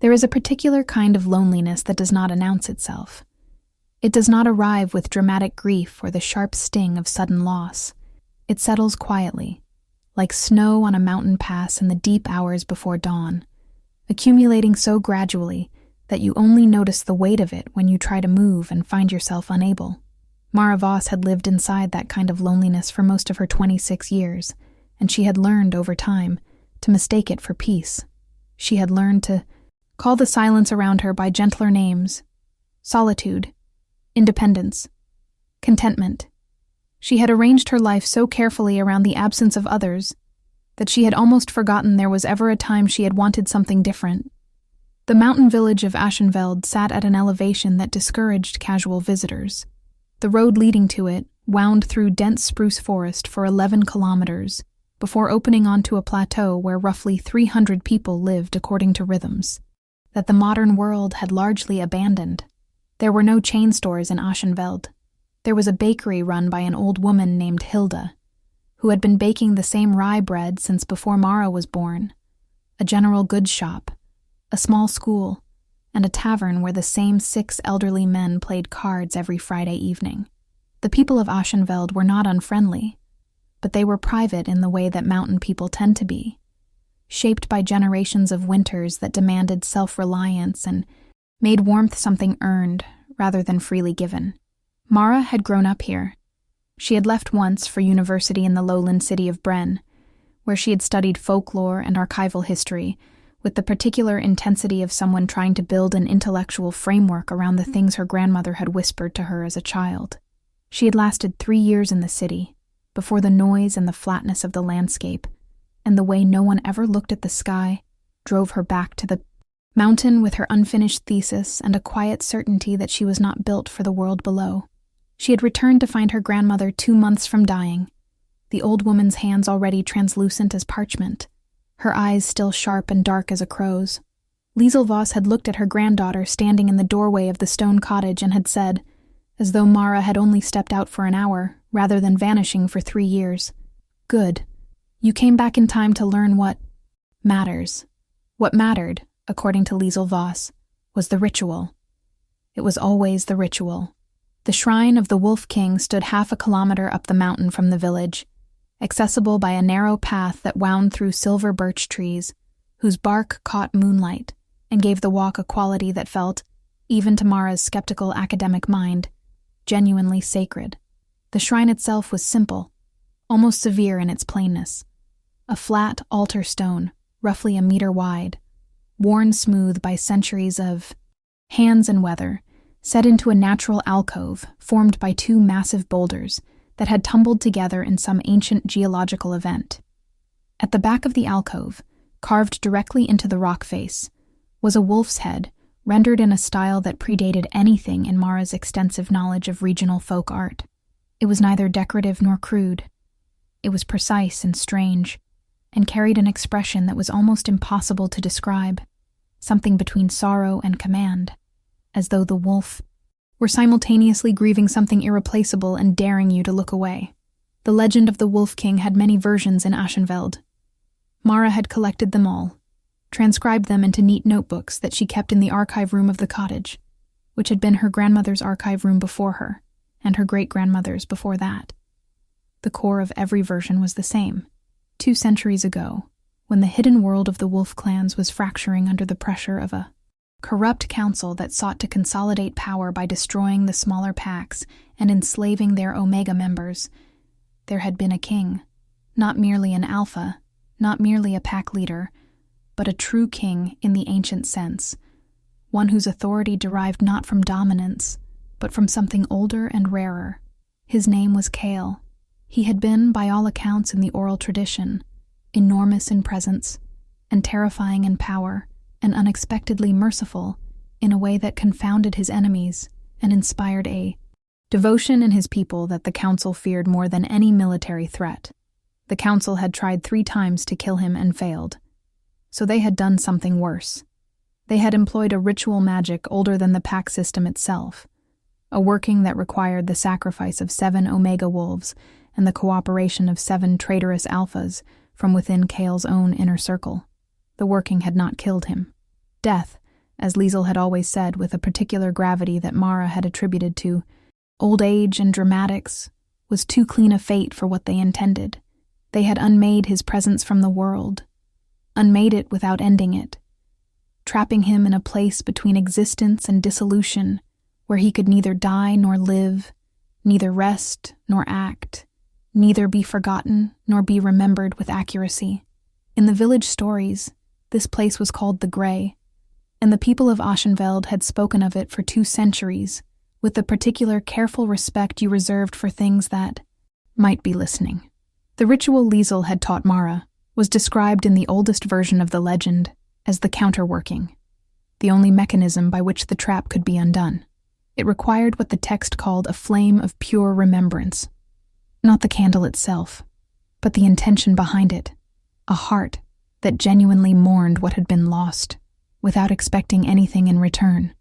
There is a particular kind of loneliness that does not announce itself. It does not arrive with dramatic grief or the sharp sting of sudden loss. It settles quietly, like snow on a mountain pass in the deep hours before dawn, accumulating so gradually that you only notice the weight of it when you try to move and find yourself unable. Mara Voss had lived inside that kind of loneliness for most of her 26 years, and she had learned over time to mistake it for peace. She had learned to call the silence around her by gentler names: solitude, independence, contentment. She had arranged her life so carefully around the absence of others that she had almost forgotten there was ever a time she had wanted something different. The mountain village of Aschenveld sat at an elevation that discouraged casual visitors. The road leading to it wound through dense spruce forest for 11 kilometers before opening onto a plateau where roughly 300 people lived according to rhythms that the modern world had largely abandoned. There were no chain stores in Aschenveld. There was a bakery run by an old woman named Hilda, who had been baking the same rye bread since before Mara was born, a general goods shop, a small school, and a tavern where the same 6 elderly men played cards every Friday evening. The people of Aschenveld were not unfriendly, but they were private in the way that mountain people tend to be, shaped by generations of winters that demanded self-reliance and made warmth something earned rather than freely given. Mara had grown up here. She had left once for university in the lowland city of Bren, where she had studied folklore and archival history with the particular intensity of someone trying to build an intellectual framework around the things her grandmother had whispered to her as a child. She had lasted 3 years in the city, before the noise and the flatness of the landscape, and the way no one ever looked at the sky, drove her back to the mountain with her unfinished thesis and a quiet certainty that she was not built for the world below. She had returned to find her grandmother 2 months from dying, the old woman's hands already translucent as parchment, her eyes still sharp and dark as a crow's. Liesel Voss had looked at her granddaughter standing in the doorway of the stone cottage and had said, as though Mara had only stepped out for an hour, rather than vanishing for 3 years, "Good. You came back in time to learn what matters." What mattered, according to Liesel Voss, was the ritual. It was always the ritual. The shrine of the Wolf King stood half a kilometer up the mountain from the village, accessible by a narrow path that wound through silver birch trees, whose bark caught moonlight and gave the walk a quality that felt, even to Mara's skeptical academic mind, genuinely sacred. The shrine itself was simple, almost severe in its plainness. A flat altar stone, roughly a meter wide, worn smooth by centuries of hands and weather, set into a natural alcove formed by 2 massive boulders that had tumbled together in some ancient geological event. At the back of the alcove, carved directly into the rock face, was a wolf's head rendered in a style that predated anything in Mara's extensive knowledge of regional folk art. It was neither decorative nor crude. It was precise and strange, and carried an expression that was almost impossible to describe, something between sorrow and command, as though the wolf were simultaneously grieving something irreplaceable and daring you to look away. The legend of the Wolf King had many versions in Aschenveld. Mara had collected them all, transcribed them into neat notebooks that she kept in the archive room of the cottage, which had been her grandmother's archive room before her, and her great-grandmother's before that. The core of every version was the same. 2 centuries ago, when the hidden world of the wolf clans was fracturing under the pressure of a corrupt council that sought to consolidate power by destroying the smaller packs and enslaving their Omega members, there had been a king, not merely an alpha, not merely a pack leader, but a true king in the ancient sense, one whose authority derived not from dominance, but from something older and rarer. His name was Kale. He had been, by all accounts in the oral tradition, enormous in presence, and terrifying in power, and unexpectedly merciful in a way that confounded his enemies and inspired a devotion in his people that the council feared more than any military threat. The council had tried 3 times to kill him and failed, so they had done something worse. They had employed a ritual magic older than the pack system itself, a working that required the sacrifice of 7 Omega wolves and the cooperation of 7 traitorous alphas from within Kale's own inner circle. The working had not killed him. Death, as Liesel had always said with a particular gravity that Mara had attributed to old age and dramatics, was too clean a fate for what they intended. They had unmade his presence from the world, unmade it without ending it, trapping him in a place between existence and dissolution, where he could neither die nor live, neither rest nor act, neither be forgotten nor be remembered with accuracy. In the village stories, this place was called the Grey, and the people of Aschenfeld had spoken of it for 2 centuries, with the particular careful respect you reserved for things that might be listening. The ritual Liesel had taught Mara was described in the oldest version of the legend as the counterworking, the only mechanism by which the trap could be undone. It required what the text called a flame of pure remembrance, not the candle itself, but the intention behind it, a heart that genuinely mourned what had been lost, without expecting anything in return.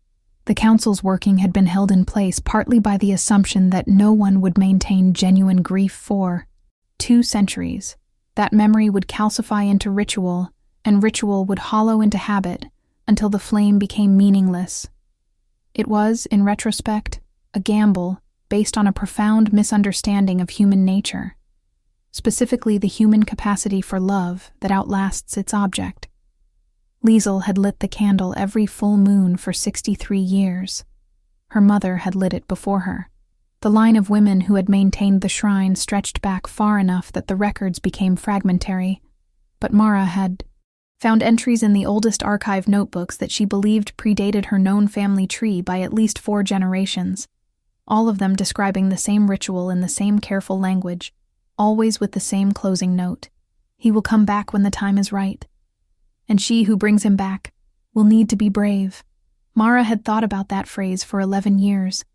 The council's working had been held in place partly by the assumption that no one would maintain genuine grief for 2 centuries. That memory would calcify into ritual, and ritual would hollow into habit until the flame became meaningless. It was, in retrospect, a gamble based on a profound misunderstanding of human nature, specifically the human capacity for love that outlasts its object. Liesel had lit the candle every full moon for 63 years. Her mother had lit it before her. The line of women who had maintained the shrine stretched back far enough that the records became fragmentary, but Mara had found entries in the oldest archive notebooks that she believed predated her known family tree by at least 4 generations, all of them describing the same ritual in the same careful language, always with the same closing note. He will come back when the time is right, and she who brings him back will need to be brave. Mara had thought about that phrase for 11 years,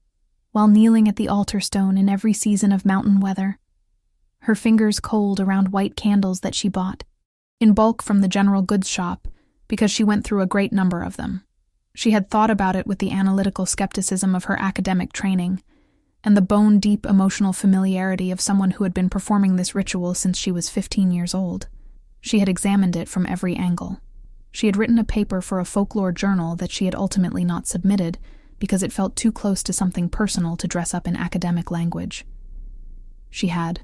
while kneeling at the altar stone in every season of mountain weather, her fingers cold around white candles that she bought, in bulk from the general goods shop, because she went through a great number of them. She had thought about it with the analytical skepticism of her academic training, and the bone-deep emotional familiarity of someone who had been performing this ritual since she was 15 years old. She had examined it from every angle. She had written a paper for a folklore journal that she had ultimately not submitted because it felt too close to something personal to dress up in academic language. She had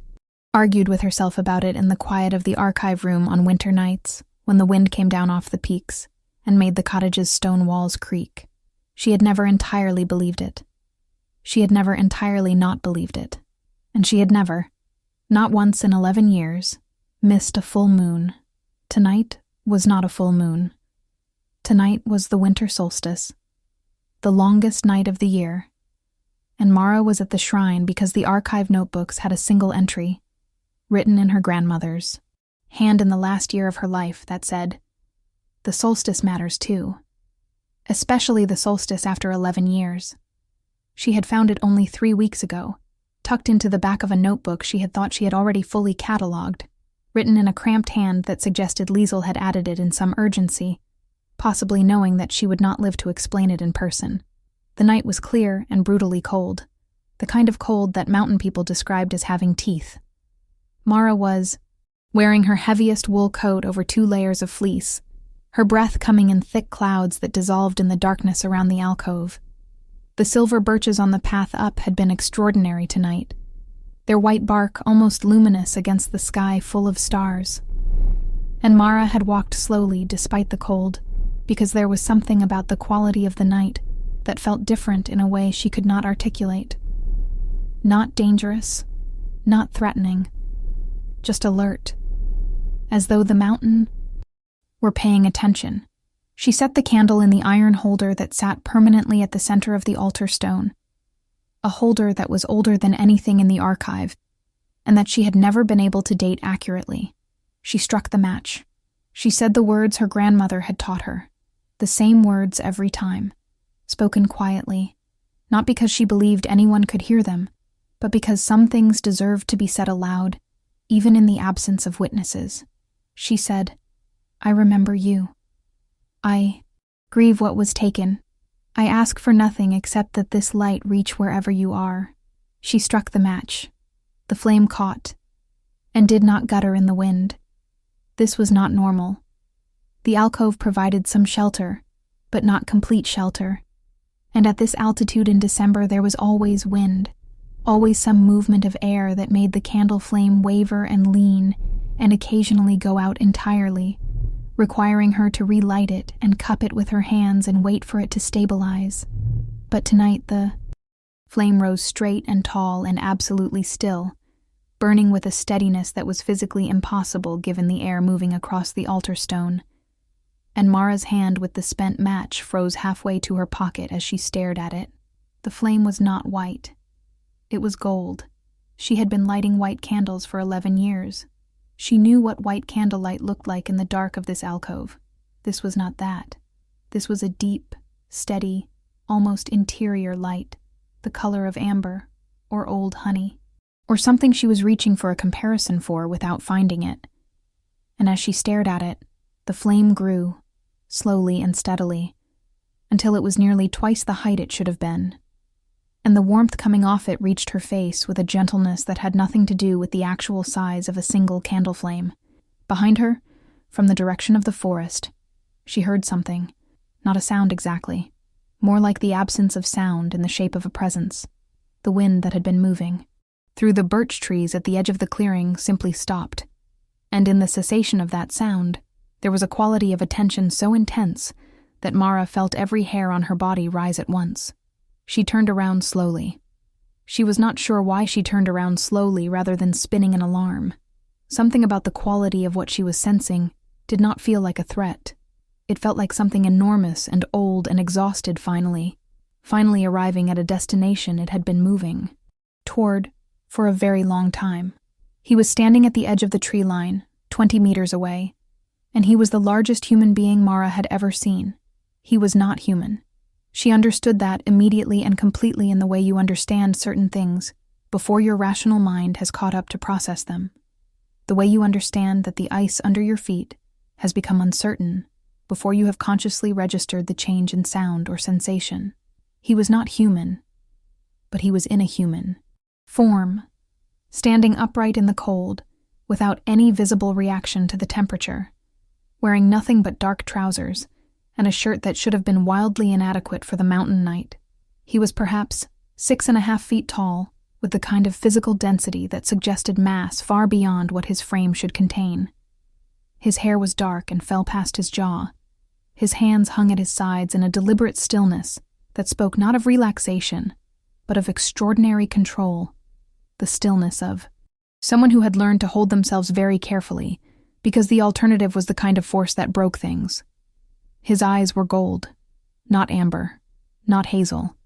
argued with herself about it in the quiet of the archive room on winter nights when the wind came down off the peaks and made the cottage's stone walls creak. She had never entirely believed it. She had never entirely not believed it. And she had never, not once in 11 years, missed a full moon. Tonight was not a full moon. Tonight was the winter solstice, the longest night of the year, and Mara was at the shrine because the archive notebooks had a single entry, written in her grandmother's hand in the last year of her life, that said, "The solstice matters too, especially the solstice after 11 years. She had found it only 3 weeks ago, tucked into the back of a notebook she had thought she had already fully catalogued, written in a cramped hand that suggested Liesel had added it in some urgency, possibly knowing that she would not live to explain it in person. The night was clear and brutally cold, the kind of cold that mountain people described as having teeth. Mara was wearing her heaviest wool coat over 2 layers of fleece, her breath coming in thick clouds that dissolved in the darkness around the alcove. The silver birches on the path up had been extraordinary tonight, their white bark almost luminous against the sky full of stars. And Mara had walked slowly despite the cold, because there was something about the quality of the night that felt different in a way she could not articulate. Not dangerous, not threatening, just alert, as though the mountain were paying attention. She set the candle in the iron holder that sat permanently at the center of the altar stone, a holder that was older than anything in the archive, and that she had never been able to date accurately. She struck the match. She said the words her grandmother had taught her, the same words every time, spoken quietly, not because she believed anyone could hear them, but because some things deserved to be said aloud, even in the absence of witnesses. She said, "I remember you. I grieve what was taken. I ask for nothing except that this light reach wherever you are." She struck the match. The flame caught, and did not gutter in the wind. This was not normal. The alcove provided some shelter, but not complete shelter. And at this altitude in December there was always wind, always some movement of air that made the candle flame waver and lean and occasionally go out entirely, requiring her to relight it and cup it with her hands and wait for it to stabilize. But tonight the flame rose straight and tall and absolutely still, burning with a steadiness that was physically impossible given the air moving across the altar stone. And Mara's hand with the spent match froze halfway to her pocket as she stared at it. The flame was not white. It was gold. She had been lighting white candles for 11 years. She knew what white candlelight looked like in the dark of this alcove. This was not that. This was a deep, steady, almost interior light, the color of amber, or old honey, or something she was reaching for a comparison for without finding it. And as she stared at it, the flame grew, slowly and steadily, until it was nearly twice the height it should have been. And the warmth coming off it reached her face with a gentleness that had nothing to do with the actual size of a single candle flame. Behind her, from the direction of the forest, she heard something, not a sound exactly, more like the absence of sound in the shape of a presence. The wind that had been moving through the birch trees at the edge of the clearing simply stopped, and in the cessation of that sound, there was a quality of attention so intense that Mara felt every hair on her body rise at once. She turned around slowly. She was not sure why she turned around slowly rather than spinning an alarm. Something about the quality of what she was sensing did not feel like a threat. It felt like something enormous and old and exhausted finally arriving at a destination it had been moving toward for a very long time. He was standing at the edge of the tree line, 20 meters away, and he was the largest human being Mara had ever seen. He was not human. She understood that immediately and completely in the way you understand certain things before your rational mind has caught up to process them. The way you understand that the ice under your feet has become uncertain before you have consciously registered the change in sound or sensation. He was not human, but he was in a human form, standing upright in the cold, without any visible reaction to the temperature, wearing nothing but dark trousers and a shirt that should have been wildly inadequate for the mountain night. He was perhaps 6.5 feet tall, with the kind of physical density that suggested mass far beyond what his frame should contain. His hair was dark and fell past his jaw. His hands hung at his sides in a deliberate stillness that spoke not of relaxation, but of extraordinary control, the stillness of someone who had learned to hold themselves very carefully, because the alternative was the kind of force that broke things. His eyes were gold, not amber, not hazel,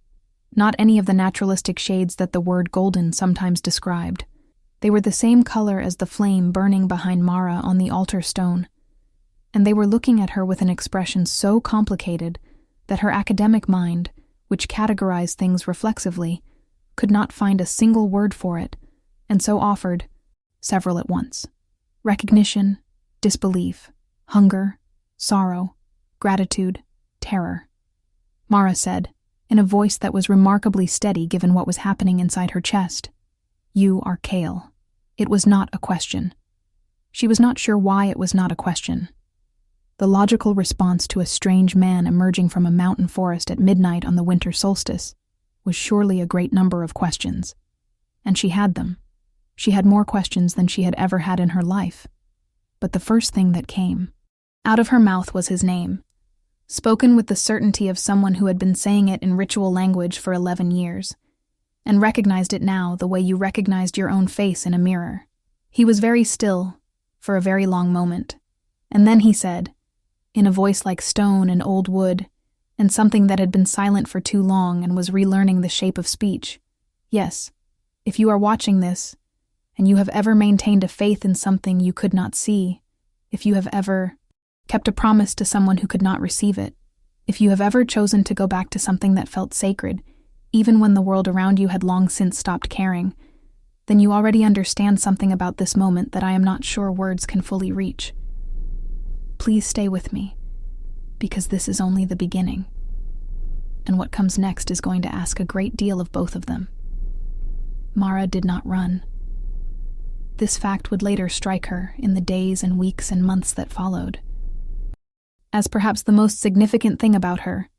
not any of the naturalistic shades that the word golden sometimes described. They were the same color as the flame burning behind Mara on the altar stone, and they were looking at her with an expression so complicated that her academic mind, which categorized things reflexively, could not find a single word for it, and so offered several at once: recognition, disbelief, hunger, sorrow, gratitude, terror. Mara said, in a voice that was remarkably steady given what was happening inside her chest, "You are Kale." It was not a question. She was not sure why it was not a question. The logical response to a strange man emerging from a mountain forest at midnight on the winter solstice was surely a great number of questions. And she had them. She had more questions than she had ever had in her life. But the first thing that came out of her mouth was his name, spoken with the certainty of someone who had been saying it in ritual language for 11 years, and recognized it now the way you recognized your own face in a mirror. He was very still for a very long moment, and then he said, in a voice like stone and old wood, and something that had been silent for too long and was relearning the shape of speech, "Yes, if you are watching this, and you have ever maintained a faith in something you could not see, if you have ever kept a promise to someone who could not receive it, if you have ever chosen to go back to something that felt sacred, even when the world around you had long since stopped caring, then you already understand something about this moment that I am not sure words can fully reach. Please stay with me, because this is only the beginning, and what comes next is going to ask a great deal of both of them." Mara did not run. This fact would later strike her in the days and weeks and months that followed. as perhaps the most significant thing about her,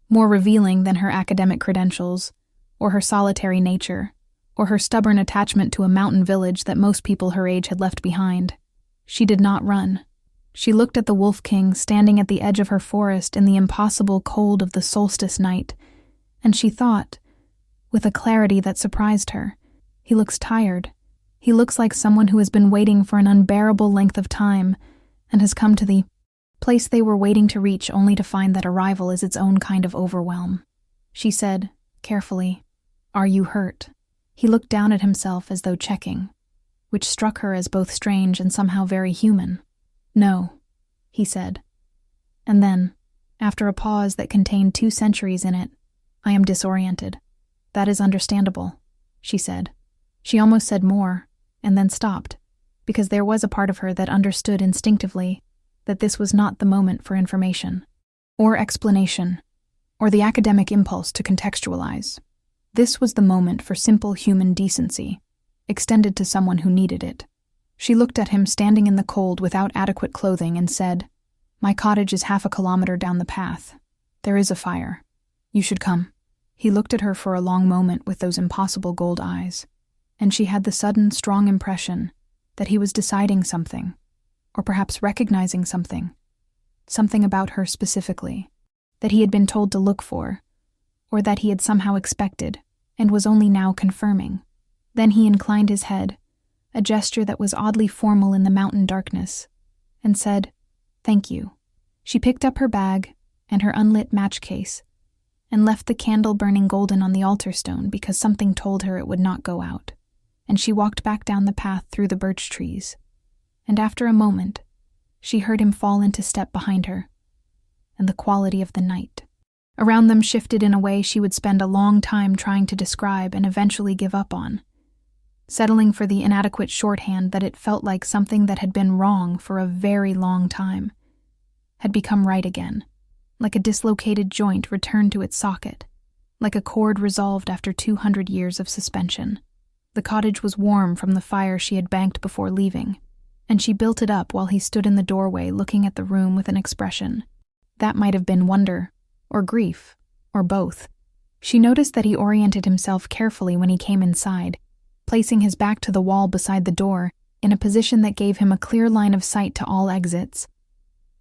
more revealing than her academic credentials, or her solitary nature, or her stubborn attachment to a mountain village that most people her age had left behind. She did not run. She looked at the Wolf King standing at the edge of her forest in the impossible cold of the solstice night, and she thought, with a clarity that surprised her, "He looks tired. He looks like someone who has been waiting for an unbearable length of time and has come to the place they were waiting to reach only to find that arrival is its own kind of overwhelm." She said, carefully, "Are you hurt?" He looked down at himself as though checking, which struck her as both strange and somehow very human. "No," he said. And then, after a pause that contained 2 centuries in it, "I am disoriented." "That is understandable," she said. She almost said more, and then stopped, because there was a part of her that understood instinctively that this was not the moment for information, or explanation, or the academic impulse to contextualize. This was the moment for simple human decency, extended to someone who needed it. She looked at him standing in the cold without adequate clothing and said, "My cottage is 1/2 kilometer down the path. There is a fire. You should come." He looked at her for a long moment with those impossible gold eyes, and she had the sudden, strong impression that he was deciding something, or perhaps recognizing something about her specifically, that he had been told to look for, or that he had somehow expected, and was only now confirming. Then he inclined his head, a gesture that was oddly formal in the mountain darkness, and said, "Thank you." She picked up her bag and her unlit match case, and left the candle burning golden on the altar stone because something told her it would not go out, and she walked back down the path through the birch trees, and after a moment, she heard him fall into step behind her, and the quality of the night around them shifted in a way she would spend a long time trying to describe and eventually give up on, settling for the inadequate shorthand that it felt like something that had been wrong for a very long time had become right again, like a dislocated joint returned to its socket, like a chord resolved after 200 years of suspension. The cottage was warm from the fire she had banked before leaving, and she built it up while he stood in the doorway looking at the room with an expression that might have been wonder, or grief, or both. She noticed that he oriented himself carefully when he came inside, placing his back to the wall beside the door in a position that gave him a clear line of sight to all exits.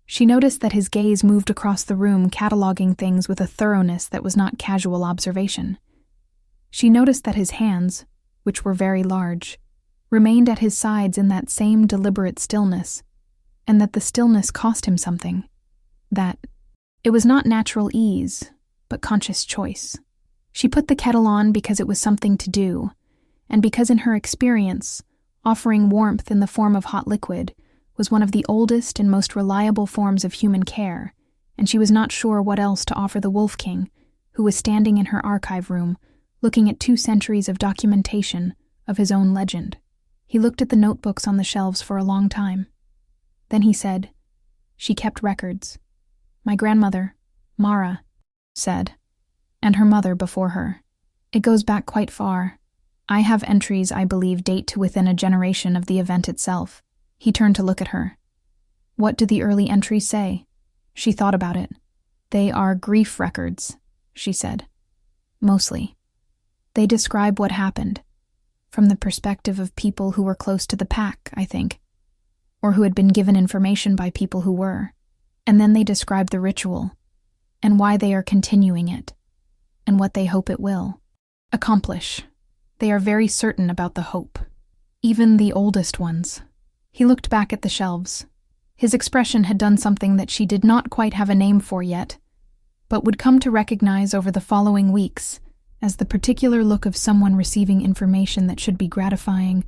She noticed that his gaze moved across the room, cataloging things with a thoroughness that was not casual observation. She noticed that his hands, which were very large, remained at his sides in that same deliberate stillness, and that the stillness cost him something. That it was not natural ease, but conscious choice. She put the kettle on because it was something to do, and because in her experience, offering warmth in the form of hot liquid was one of the oldest and most reliable forms of human care, and she was not sure what else to offer the Wolf King, who was standing in her archive room, looking at 2 centuries of documentation of his own legend. He looked at the notebooks on the shelves for a long time. Then he said, "She kept records. My grandmother, Mara, said, and her mother before her. It goes back quite far. I have entries I believe date to within a generation of the event itself." He turned to look at her. "What do the early entries say?" She thought about it. "They are grief records," she said. "Mostly. They describe what happened, from the perspective of people who were close to the pack, I think, or who had been given information by people who were. And then they describe the ritual, and why they are continuing it, and what they hope it will accomplish. They are very certain about the hope. Even the oldest ones." He looked back at the shelves. His expression had done something that she did not quite have a name for yet, but would come to recognize over the following weeks as the particular look of someone receiving information that should be gratifying,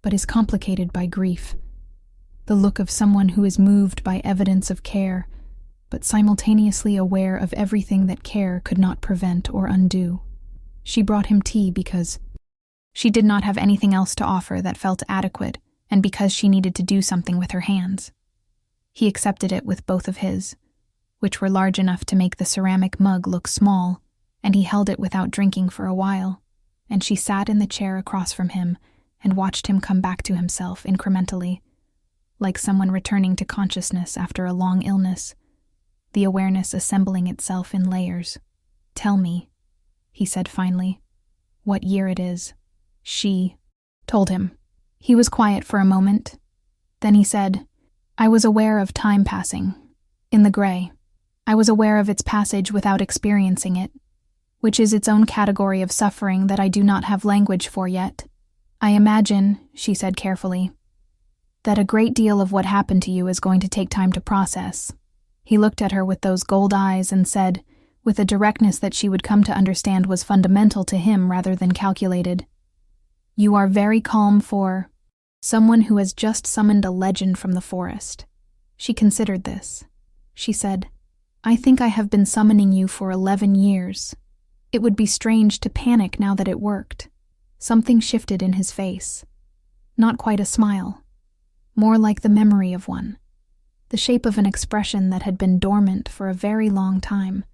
but is complicated by grief. The look of someone who is moved by evidence of care, but simultaneously aware of everything that care could not prevent or undo. She brought him tea because she did not have anything else to offer that felt adequate, and because she needed to do something with her hands. He accepted it with both of his, which were large enough to make the ceramic mug look small, and he held it without drinking for a while, and she sat in the chair across from him and watched him come back to himself incrementally, like someone returning to consciousness after a long illness, the awareness assembling itself in layers. "Tell me," he said finally, "what year it is." She told him. He was quiet for a moment. Then he said, "I was aware of time passing. In the gray. I was aware of its passage without experiencing it, which is its own category of suffering that I do not have language for yet. I imagine," she said carefully, "that a great deal of what happened to you is going to take time to process." He looked at her with those gold eyes and said, with a directness that she would come to understand was fundamental to him rather than calculated, "You are very calm for someone who has just summoned a legend from the forest." She considered this. She said, "I think I have been summoning you for 11 years. It would be strange to panic now that it worked." Something shifted in his face. Not quite a smile. More like the memory of one. The shape of an expression that had been dormant for a very long time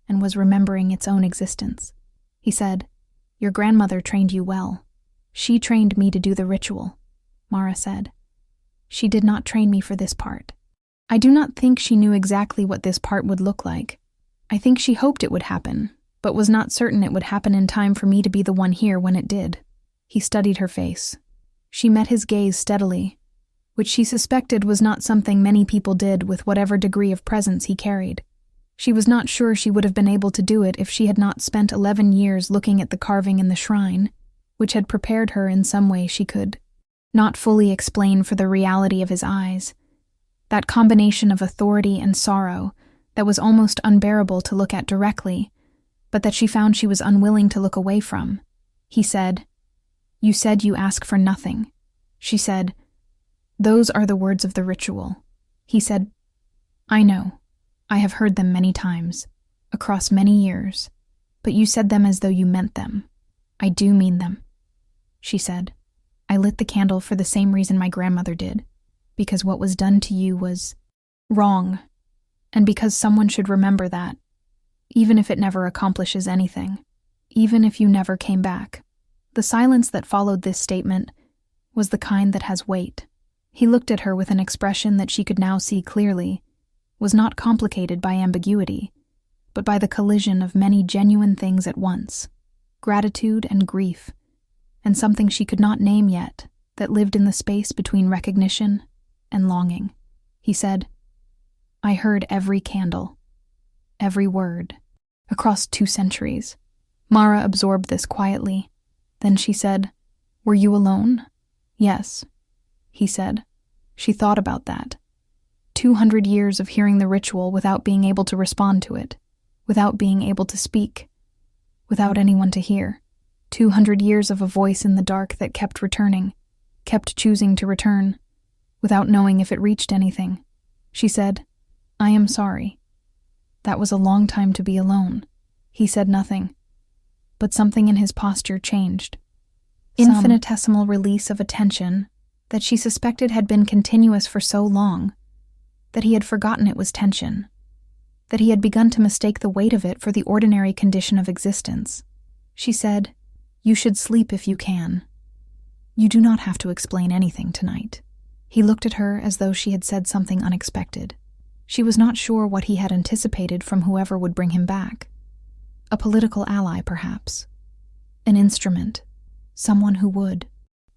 and was remembering its own existence. He said, "Your grandmother trained you well. She trained me to do the ritual," Mara said. "She did not train me for this part. I do not think she knew exactly what this part would look like. I think she hoped it would happen, but was not certain it would happen in time for me to be the one here when it did." He studied her face. She met his gaze steadily, which she suspected was not something many people did with whatever degree of presence he carried. She was not sure she would have been able to do it if she had not spent 11 years looking at the carving in the shrine, which had prepared her in some way she could not fully explain for the reality of his eyes. That combination of authority and sorrow that was almost unbearable to look at directly, but that she found she was unwilling to look away from. He said, "You said you ask for nothing." She said, "Those are the words of the ritual." He said, "I know. I have heard them many times, across many years, but you said them as though you meant them." "I do mean them." She said, "I lit the candle for the same reason my grandmother did, because what was done to you was wrong, and because someone should remember that, even if it never accomplishes anything, even if you never came back." The silence that followed this statement was the kind that has weight. He looked at her with an expression that she could now see clearly was not complicated by ambiguity, but by the collision of many genuine things at once, gratitude and grief, and something she could not name yet that lived in the space between recognition and longing. He said, "I heard every candle, every word, across 2 centuries. Mara absorbed this quietly. Then she said, "Were you alone?" "Yes," he said. She thought about that. 200 years of hearing the ritual without being able to respond to it, without being able to speak, without anyone to hear. 200 years of a voice in the dark that kept returning, kept choosing to return, without knowing if it reached anything. She said, "I am sorry. That was a long time to be alone." He said nothing, but something in his posture changed. Infinitesimal release of attention that she suspected had been continuous for so long, that he had forgotten it was tension, that he had begun to mistake the weight of it for the ordinary condition of existence. She said, "You should sleep if you can. You do not have to explain anything tonight." He looked at her as though she had said something unexpected. She was not sure what he had anticipated from whoever would bring him back. A political ally, perhaps. An instrument. Someone who would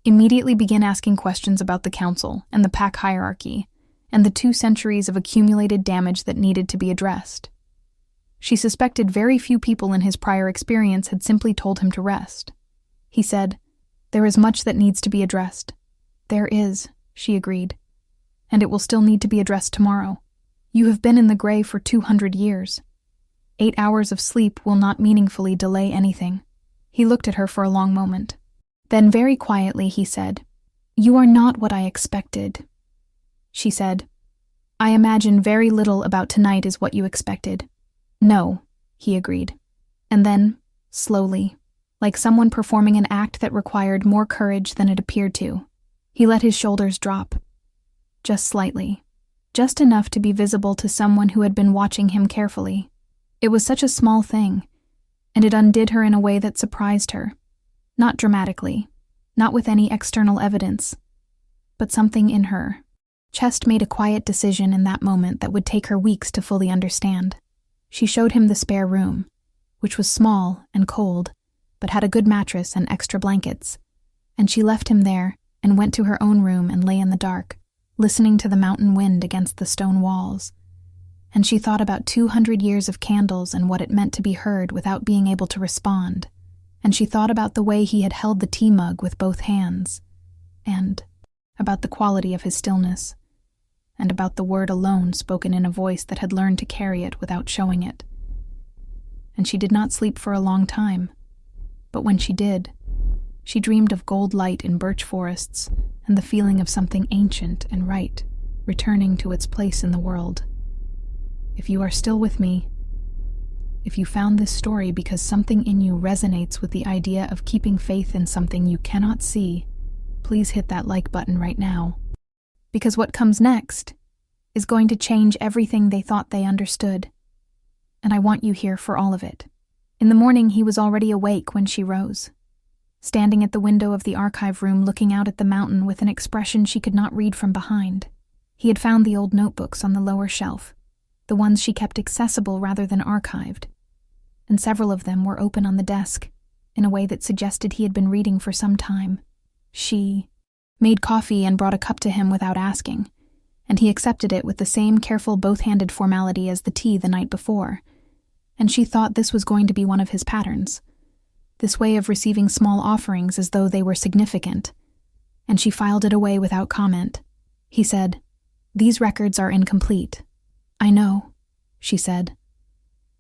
immediately begin asking questions about the council and the pack hierarchy and the 2 centuries of accumulated damage that needed to be addressed. She suspected very few people in his prior experience had simply told him to rest. He said, "There is much that needs to be addressed." "There is," she agreed, "and it will still need to be addressed tomorrow. You have been in the gray for 200 years. 8 hours of sleep will not meaningfully delay anything." He looked at her for a long moment. Then very quietly he said, "You are not what I expected." She said, "I imagine very little about tonight is what you expected." "No," he agreed. And then, slowly, like someone performing an act that required more courage than it appeared to, he let his shoulders drop. Just slightly. Just enough to be visible to someone who had been watching him carefully. It was such a small thing, and it undid her in a way that surprised her. Not dramatically, not with any external evidence, but something in her Chest made a quiet decision in that moment that would take her weeks to fully understand. She showed him the spare room, which was small and cold, but had a good mattress and extra blankets, and she left him there and went to her own room and lay in the dark, listening to the mountain wind against the stone walls. And she thought about 200 years of candles and what it meant to be heard without being able to respond. And she thought about the way he had held the tea mug with both hands, and about the quality of his stillness, and about the word alone spoken in a voice that had learned to carry it without showing it. And she did not sleep for a long time, but when she did, she dreamed of gold light in birch forests and the feeling of something ancient and right returning to its place in the world. If you are still with me, if you found this story because something in you resonates with the idea of keeping faith in something you cannot see, please hit that like button right now. Because what comes next is going to change everything they thought they understood. And I want you here for all of it. In the morning, he was already awake when she rose, standing at the window of the archive room looking out at the mountain with an expression she could not read from behind. He had found the old notebooks on the lower shelf, the ones she kept accessible rather than archived, and several of them were open on the desk, in a way that suggested he had been reading for some time. She made coffee and brought a cup to him without asking, and he accepted it with the same careful both-handed formality as the tea the night before, and she thought this was going to be one of his patterns, this way of receiving small offerings as though they were significant, and she filed it away without comment. He said, "These records are incomplete." "I know," she said.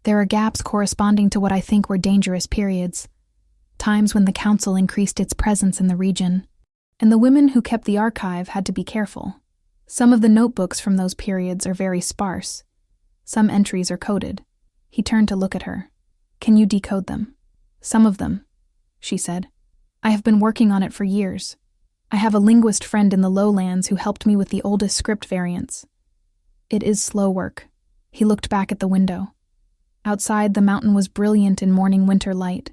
"There are gaps corresponding to what I think were dangerous periods, times when the council increased its presence in the region, and the women who kept the archive had to be careful. Some of the notebooks from those periods are very sparse. Some entries are coded." He turned to look at her. "Can you decode them?" "Some of them," she said. "I have been working on it for years. I have a linguist friend in the lowlands who helped me with the oldest script variants. It is slow work." He looked back at the window. Outside, the mountain was brilliant in morning winter light,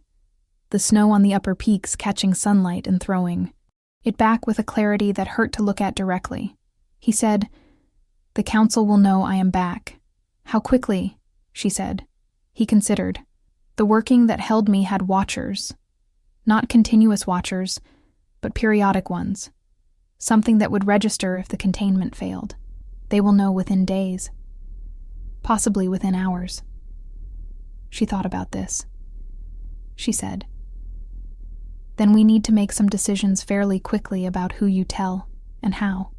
the snow on the upper peaks catching sunlight and throwing it back with a clarity that hurt to look at directly. He said, "The council will know I am back." "How quickly?" she said. He considered. "The working that held me had watchers. Not continuous watchers, but periodic ones. Something that would register if the containment failed. They will know within days. Possibly within hours." She thought about this. She said, "Then we need to make some decisions fairly quickly about who you tell and how."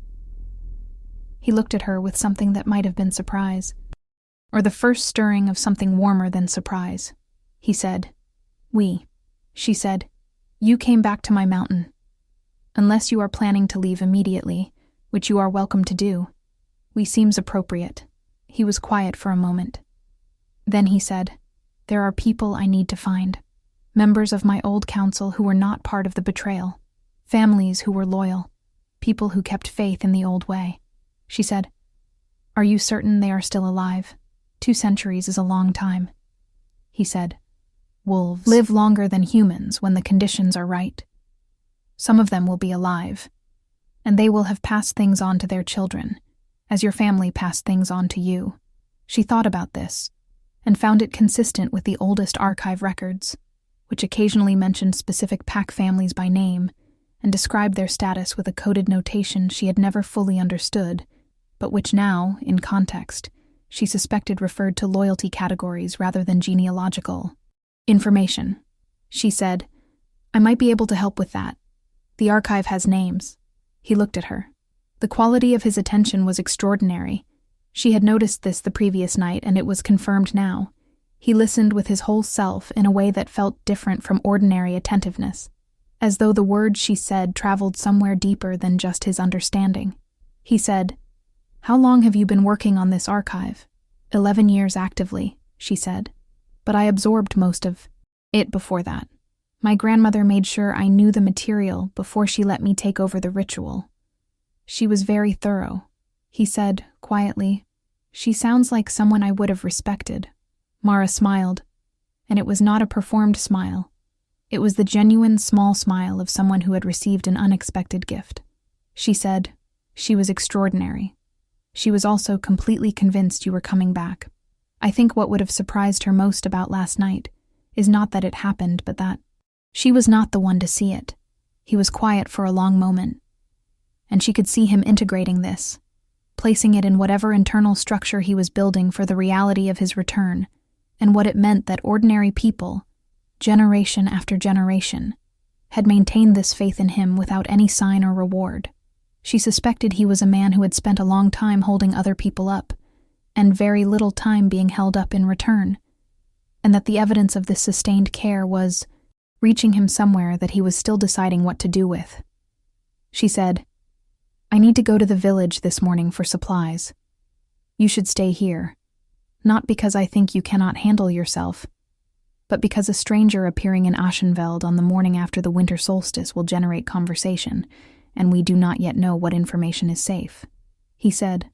He looked at her with something that might have been surprise, or the first stirring of something warmer than surprise. He said, "We," she said, "you came back to my mountain. Unless you are planning to leave immediately, which you are welcome to do. We seems appropriate." He was quiet for a moment. Then he said, "There are people I need to find. Members of my old council who were not part of the betrayal. Families who were loyal. People who kept faith in the old way." She said, "Are you certain they are still alive? 2 centuries is a long time." He said, "Wolves live longer than humans when the conditions are right. Some of them will be alive, and they will have passed things on to their children, as your family passed things on to you." She thought about this, and found it consistent with the oldest archive records, which occasionally mentioned specific pack families by name, and described their status with a coded notation she had never fully understood, but which now, in context, she suspected referred to loyalty categories rather than genealogical information. She said, "I might be able to help with that. The archive has names." He looked at her. The quality of his attention was extraordinary. She had noticed this the previous night, and it was confirmed now. He listened with his whole self in a way that felt different from ordinary attentiveness, as though the words she said traveled somewhere deeper than just his understanding. He said, "How long have you been working on this archive?" 11 years actively, she said. "But I absorbed most of it before that. My grandmother made sure I knew the material before she let me take over the ritual. She was very thorough." He said, quietly, "She sounds like someone I would have respected." Mara smiled, and it was not a performed smile. It was the genuine small smile of someone who had received an unexpected gift. She said, She was extraordinary. She was also completely convinced you were coming back. I think what would have surprised her most about last night is not that it happened, but that she was not the one to see it. He was quiet for a long moment, and she could see him integrating this, placing it in whatever internal structure he was building for the reality of his return, and what it meant that ordinary people, generation after generation, had maintained this faith in him without any sign or reward. She suspected he was a man who had spent a long time holding other people up, and very little time being held up in return, and that the evidence of this sustained care was reaching him somewhere that he was still deciding what to do with. She said, "I need to go to the village this morning for supplies. You should stay here, not because I think you cannot handle yourself, but because a stranger appearing in Aschenfeld on the morning after the winter solstice will generate conversation, and we do not yet know what information is safe." He said,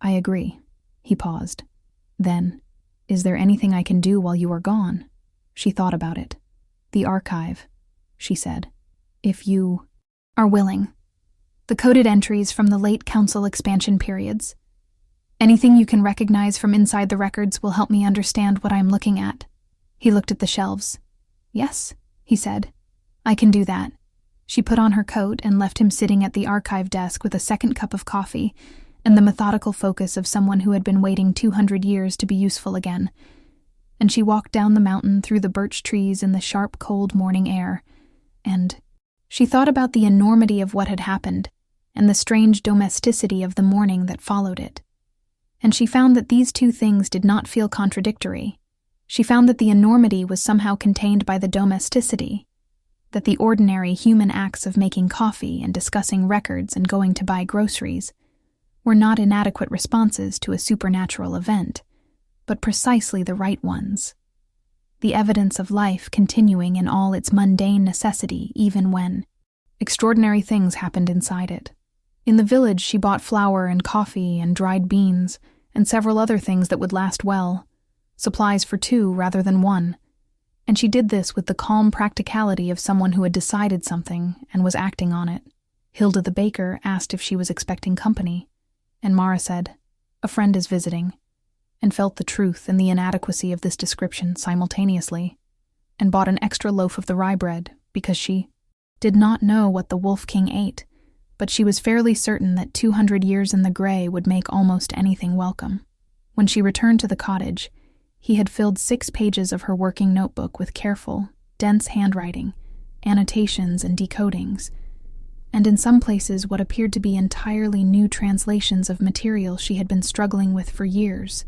"I agree." He paused. Then, "Is there anything I can do while you are gone?" She thought about it. "The archive," she said. "If you are willing. The coded entries from the late council expansion periods. Anything you can recognize from inside the records will help me understand what I'm looking at." He looked at the shelves. "Yes," he said. "I can do that." She put on her coat and left him sitting at the archive desk with a second cup of coffee and the methodical focus of someone who had been waiting 200 years to be useful again. And she walked down the mountain through the birch trees in the sharp, cold morning air, and she thought about the enormity of what had happened and the strange domesticity of the morning that followed it. And she found that these two things did not feel contradictory. She found that the enormity was somehow contained by the domesticity, that the ordinary human acts of making coffee and discussing records and going to buy groceries were not inadequate responses to a supernatural event, but precisely the right ones. The evidence of life continuing in all its mundane necessity even when extraordinary things happened inside it. In the village she bought flour and coffee and dried beans and several other things that would last well, supplies for 2 rather than 1, and she did this with the calm practicality of someone who had decided something and was acting on it. Hilda the baker asked if she was expecting company, and Mara said, "A friend is visiting," and felt the truth and the inadequacy of this description simultaneously, and bought an extra loaf of the rye bread because she did not know what the Wolf King ate, but she was fairly certain that 200 years in the gray would make almost anything welcome. When she returned to the cottage, he had filled 6 pages of her working notebook with careful, dense handwriting, annotations and decodings, and in some places what appeared to be entirely new translations of material she had been struggling with for years,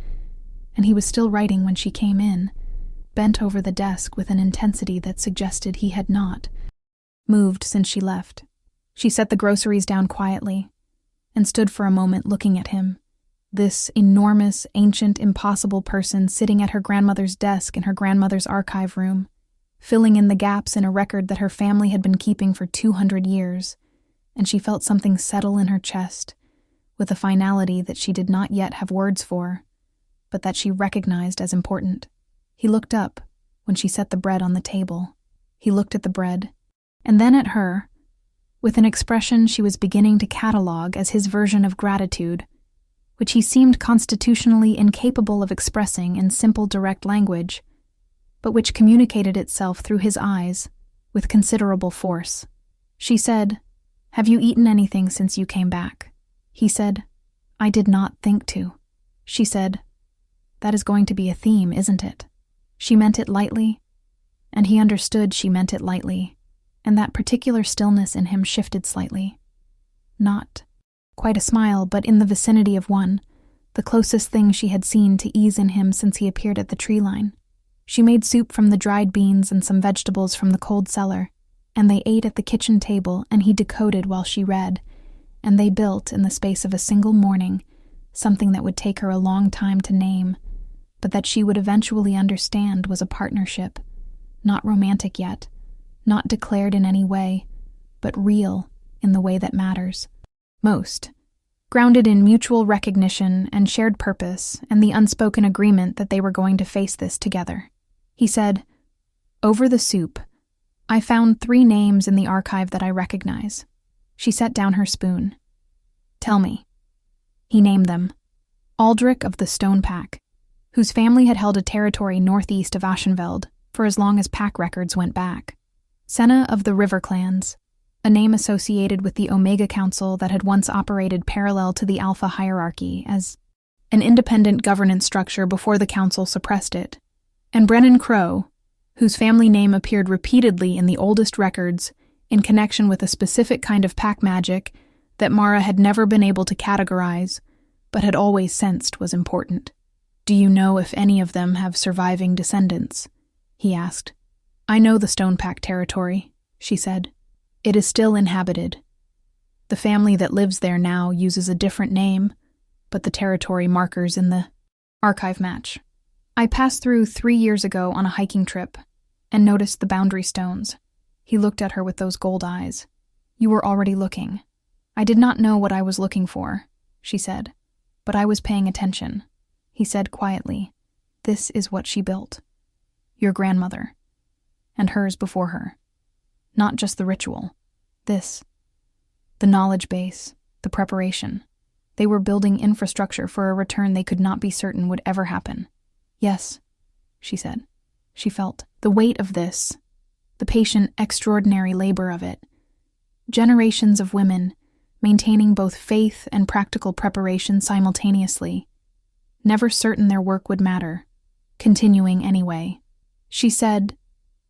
and he was still writing when she came in, bent over the desk with an intensity that suggested he had not moved since she left. She set the groceries down quietly and stood for a moment looking at him, this enormous, ancient, impossible person sitting at her grandmother's desk in her grandmother's archive room, filling in the gaps in a record that her family had been keeping for 200 years, and she felt something settle in her chest with a finality that she did not yet have words for, but that she recognized as important. He looked up when she set the bread on the table. He looked at the bread, and then at her, with an expression she was beginning to catalogue as his version of gratitude, which he seemed constitutionally incapable of expressing in simple, direct language, but which communicated itself through his eyes with considerable force. She said, "Have you eaten anything since you came back?" He said, "I did not think to." She said, "That is going to be a theme, isn't it?" She meant it lightly, and he understood she meant it lightly, and that particular stillness in him shifted slightly. Not quite a smile, but in the vicinity of one, the closest thing she had seen to ease in him since he appeared at the tree line. She made soup from the dried beans and some vegetables from the cold cellar, and they ate at the kitchen table, and he decoded while she read, and they built, in the space of a single morning, something that would take her a long time to name, but that she would eventually understand was a partnership, not romantic yet, not declared in any way, but real in the way that matters most, grounded in mutual recognition and shared purpose and the unspoken agreement that they were going to face this together. He said, "Over the soup, I found 3 names in the archive that I recognize." She set down her spoon. Tell me. He named them. Aldrich of the Stone Pack, whose family had held a territory northeast of Aschenveld for as long as pack records went back. Senna of the River Clans, a name associated with the Omega Council that had once operated parallel to the Alpha hierarchy as an independent governance structure before the Council suppressed it. And Brennan Crow, whose family name appeared repeatedly in the oldest records in connection with a specific kind of pack magic that Mara had never been able to categorize, but had always sensed was important. Do you know if any of them have surviving descendants? He asked. I know the Stone Pack territory, she said. It is still inhabited. The family that lives there now uses a different name, but the territory markers in the archive match. I passed through 3 years ago on a hiking trip and noticed the boundary stones. He looked at her with those gold eyes. You were already looking. I did not know what I was looking for, she said, but I was paying attention. He said quietly, This is what she built. Your grandmother. And hers before her. Not just the ritual. This. The knowledge base, the preparation. They were building infrastructure for a return they could not be certain would ever happen. Yes, she said. She felt the weight of this, the patient, extraordinary labor of it. Generations of women, maintaining both faith and practical preparation simultaneously, never certain their work would matter, continuing anyway. She said,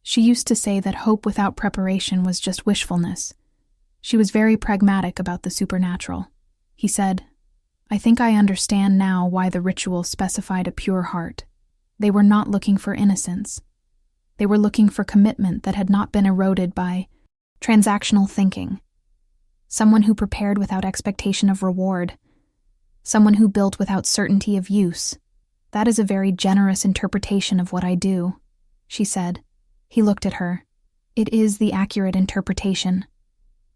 she used to say that hope without preparation was just wishfulness. She was very pragmatic about the supernatural. He said, I think I understand now why the ritual specified a pure heart. They were not looking for innocence. They were looking for commitment that had not been eroded by transactional thinking. Someone who prepared without expectation of reward. Someone who built without certainty of use. That is a very generous interpretation of what I do, she said. He looked at her. It is the accurate interpretation,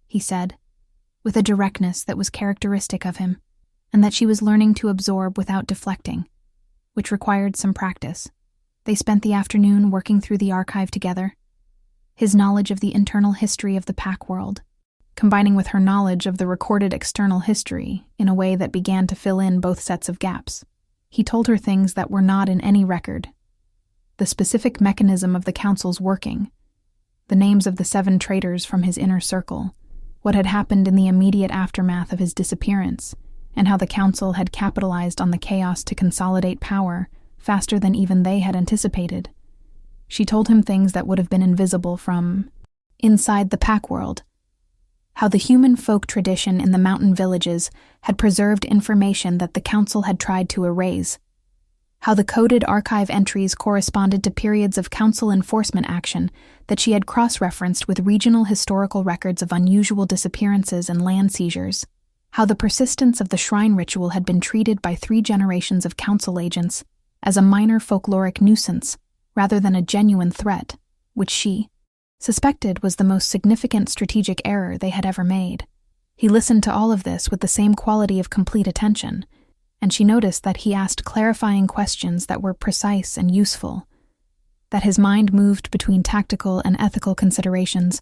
he said, with a directness that was characteristic of him, and that she was learning to absorb without deflecting, which required some practice. They spent the afternoon working through the archive together. His knowledge of the internal history of the pack world, combining with her knowledge of the recorded external history in a way that began to fill in both sets of gaps. He told her things that were not in any record. The specific mechanism of the council's working, the names of the 7 traitors from his inner circle, what had happened in the immediate aftermath of his disappearance, and how the council had capitalized on the chaos to consolidate power faster than even they had anticipated. She told him things that would have been invisible from inside the pack world, how the human folk tradition in the mountain villages had preserved information that the council had tried to erase, how the coded archive entries corresponded to periods of council enforcement action that she had cross-referenced with regional historical records of unusual disappearances and land seizures, how the persistence of the shrine ritual had been treated by 3 generations of council agents as a minor folkloric nuisance rather than a genuine threat, which she suspected was the most significant strategic error they had ever made. He listened to all of this with the same quality of complete attention, and she noticed that he asked clarifying questions that were precise and useful, that his mind moved between tactical and ethical considerations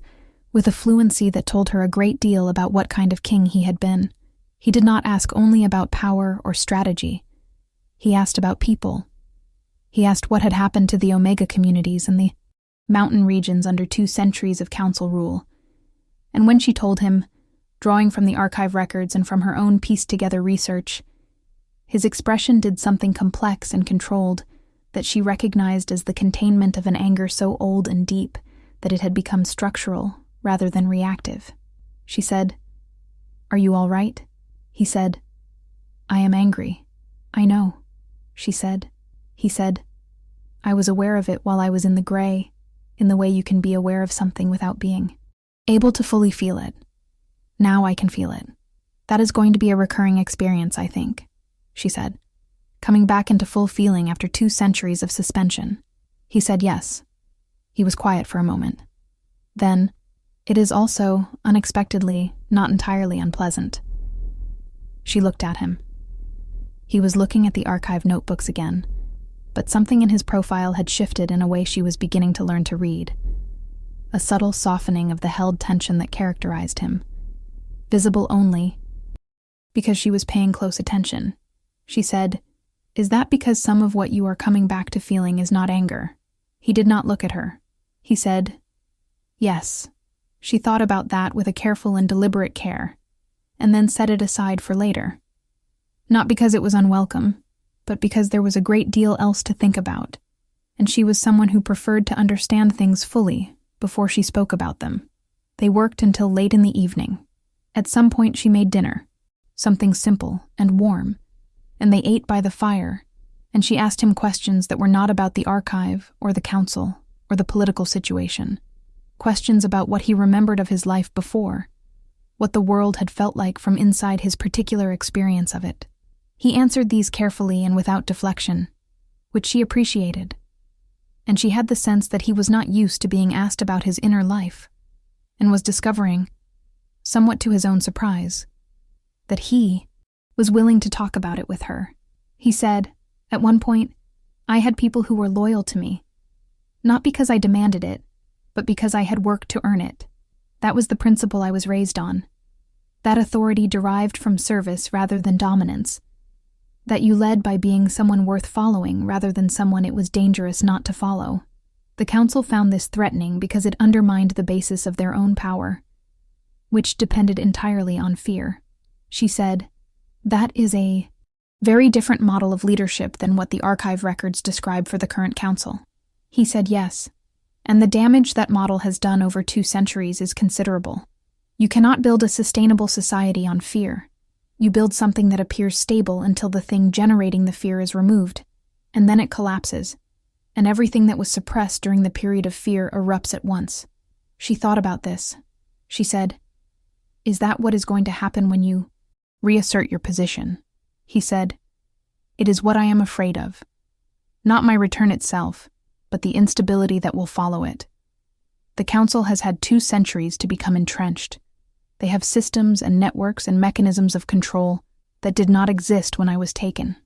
with a fluency that told her a great deal about what kind of king he had been. He did not ask only about power or strategy. He asked about people. He asked what had happened to the Omega communities in the mountain regions under 2 centuries of council rule. And when she told him, drawing from the archive records and from her own pieced-together research, his expression did something complex and controlled that she recognized as the containment of an anger so old and deep that it had become structural rather than reactive. She said, Are you all right? He said, I am angry. I know, she said. He said, I was aware of it while I was in the gray, in the way you can be aware of something without being able to fully feel it. Now I can feel it. That is going to be a recurring experience, I think, she said, coming back into full feeling after 2 centuries of suspension. He said yes. He was quiet for a moment. Then, it is also, unexpectedly, not entirely unpleasant. She looked at him. He was looking at the archive notebooks again, but something in his profile had shifted in a way she was beginning to learn to read. A subtle softening of the held tension that characterized him, visible only because she was paying close attention. She said, "Is that because some of what you are coming back to feeling is not anger?" He did not look at her. He said, "Yes." She thought about that with a careful and deliberate care, and then set it aside for later. Not because it was unwelcome, but because there was a great deal else to think about, and she was someone who preferred to understand things fully before she spoke about them. They worked until late in the evening. At some point she made dinner, something simple and warm, and they ate by the fire, and she asked him questions that were not about the archive or the council or the political situation. Questions about what he remembered of his life before, what the world had felt like from inside his particular experience of it. He answered these carefully and without deflection, which she appreciated, and she had the sense that he was not used to being asked about his inner life, and was discovering, somewhat to his own surprise, that he was willing to talk about it with her. He said, "At one point, I had people who were loyal to me, not because I demanded it, but because I had worked to earn it. That was the principle I was raised on. That authority derived from service rather than dominance. That you led by being someone worth following rather than someone it was dangerous not to follow." The council found this threatening because it undermined the basis of their own power, which depended entirely on fear. She said, "That is a very different model of leadership than what the archive records describe for the current council." He said yes, and the damage that model has done over 2 centuries is considerable. You cannot build a sustainable society on fear. You build something that appears stable until the thing generating the fear is removed, and then it collapses, and everything that was suppressed during the period of fear erupts at once. She thought about this. She said, "Is that what is going to happen when you reassert your position?" He said, "It is what I am afraid of. Not my return itself, but the instability that will follow it. The council has had 2 centuries to become entrenched. They have systems and networks and mechanisms of control that did not exist when I was taken.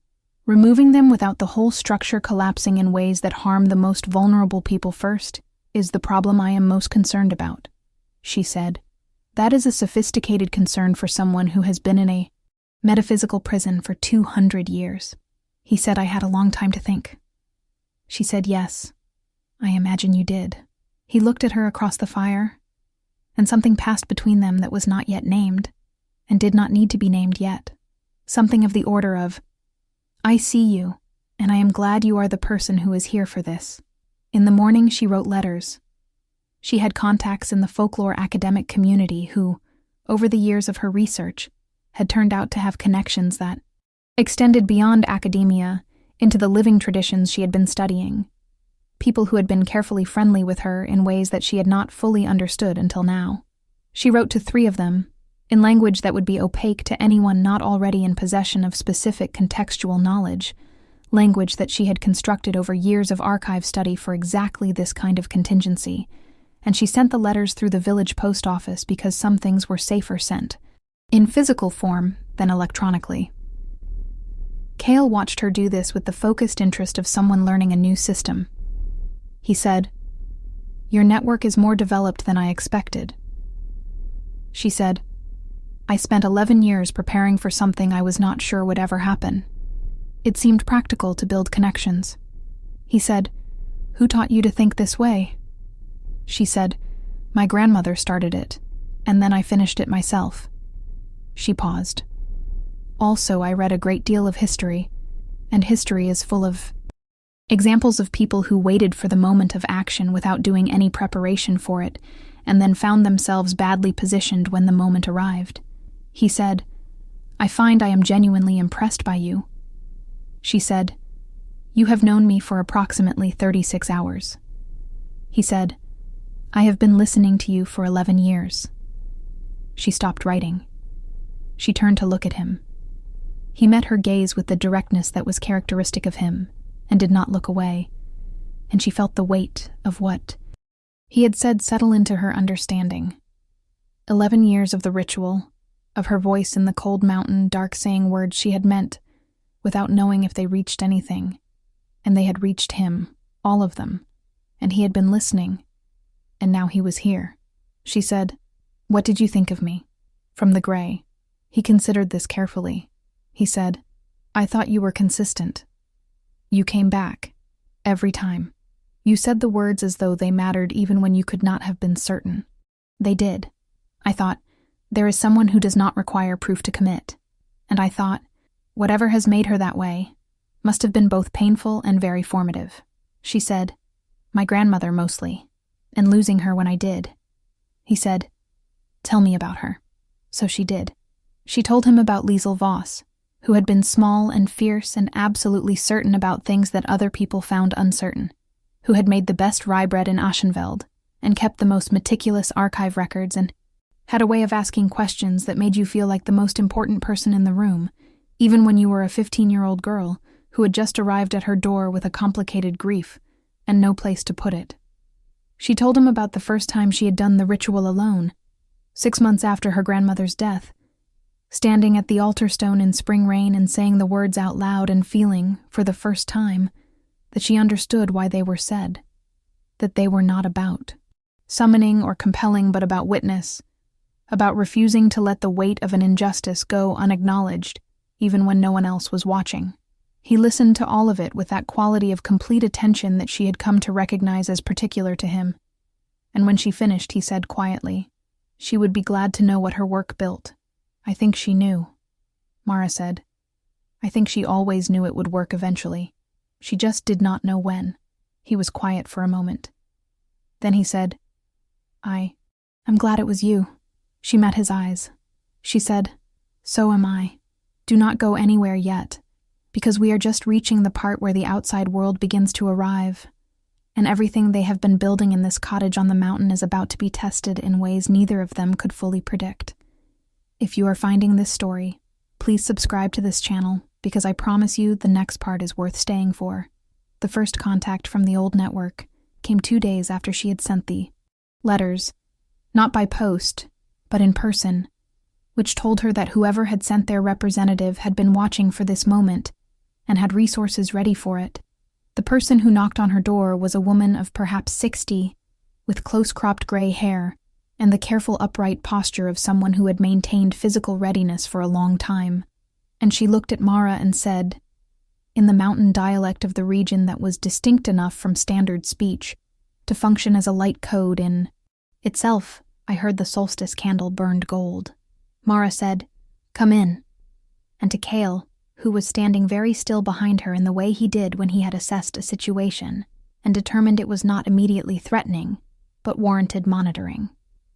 Removing them without the whole structure collapsing in ways that harm the most vulnerable people first is the problem I am most concerned about," she said. "That is a sophisticated concern for someone who has been in a metaphysical prison for 200 years. He said I had a long time to think. She said, "Yes, I imagine you did." He looked at her across the fire, and something passed between them that was not yet named, and did not need to be named yet. Something of the order of, "I see you, and I am glad you are the person who is here for this." In the morning she wrote letters. She had contacts in the folklore academic community who, over the years of her research, had turned out to have connections that extended beyond academia into the living traditions she had been studying. People who had been carefully friendly with her in ways that she had not fully understood until now. She wrote to 3 of them, in language that would be opaque to anyone not already in possession of specific contextual knowledge, language that she had constructed over years of archive study for exactly this kind of contingency, and she sent the letters through the village post office because some things were safer sent, in physical form than electronically. Cale watched her do this with the focused interest of someone learning a new system. He said, "Your network is more developed than I expected." She said, "I spent 11 years preparing for something I was not sure would ever happen. It seemed practical to build connections." He said, "Who taught you to think this way?" She said, "My grandmother started it, and then I finished it myself." She paused. "Also, I read a great deal of history, and history is full of examples of people who waited for the moment of action without doing any preparation for it, and then found themselves badly positioned when the moment arrived." He said, "I find I am genuinely impressed by you." She said, "You have known me for approximately 36 hours. He said, "I have been listening to you for 11 years. She stopped writing. She turned to look at him. He met her gaze with the directness that was characteristic of him, and did not look away, and she felt the weight of what he had said settle into her understanding. 11 years of the ritual, of her voice in the cold mountain dark saying words she had meant, without knowing if they reached anything, and they had reached him, all of them, and he had been listening, and now he was here. She said, "What did you think of me?" From the gray, He considered this carefully. He said, "I thought you were consistent. You came back. Every time. You said the words as though they mattered even when you could not have been certain. They did. I thought, there is someone who does not require proof to commit. And I thought, whatever has made her that way must have been both painful and very formative." She said, "My grandmother mostly, and losing her when I did." He said, "Tell me about her." So she did. She told him about Liesel Voss, who had been small and fierce and absolutely certain about things that other people found uncertain, who had made the best rye bread in Aschenfeld, and kept the most meticulous archive records, and had a way of asking questions that made you feel like the most important person in the room, even when you were a 15-year-old girl who had just arrived at her door with a complicated grief and no place to put it. She told him about the first time she had done the ritual alone, 6 months after her grandmother's death, standing at the altar stone in spring rain and saying the words out loud and feeling, for the first time, that she understood why they were said, that they were not about summoning or compelling, but about witness, about refusing to let the weight of an injustice go unacknowledged, even when no one else was watching. He listened to all of it with that quality of complete attention that she had come to recognize as particular to him, and when she finished, he said quietly, she would be glad to know what her work built. I think she knew. Mara said, I think she always knew it would work eventually. She just did not know when. He was quiet for a moment. Then he said, I'm glad it was you. She met his eyes. She said, so am I. Do not go anywhere yet, because we are just reaching the part where the outside world begins to arrive, and everything they have been building in this cottage on the mountain is about to be tested in ways neither of them could fully predict. If you are finding this story, please subscribe to this channel, because I promise you the next part is worth staying for. The first contact from the old network came 2 days after she had sent the letters, not by post, but in person, which told her that whoever had sent their representative had been watching for this moment and had resources ready for it. The person who knocked on her door was a woman of perhaps 60, with close-cropped gray hair and the careful upright posture of someone who had maintained physical readiness for a long time. And she looked at Mara and said, in the mountain dialect of the region that was distinct enough from standard speech to function as a light code in itself, I heard the solstice candle burned gold. Mara said, come in. And to Cale, who was standing very still behind her in the way he did when he had assessed a situation and determined it was not immediately threatening, but warranted monitoring.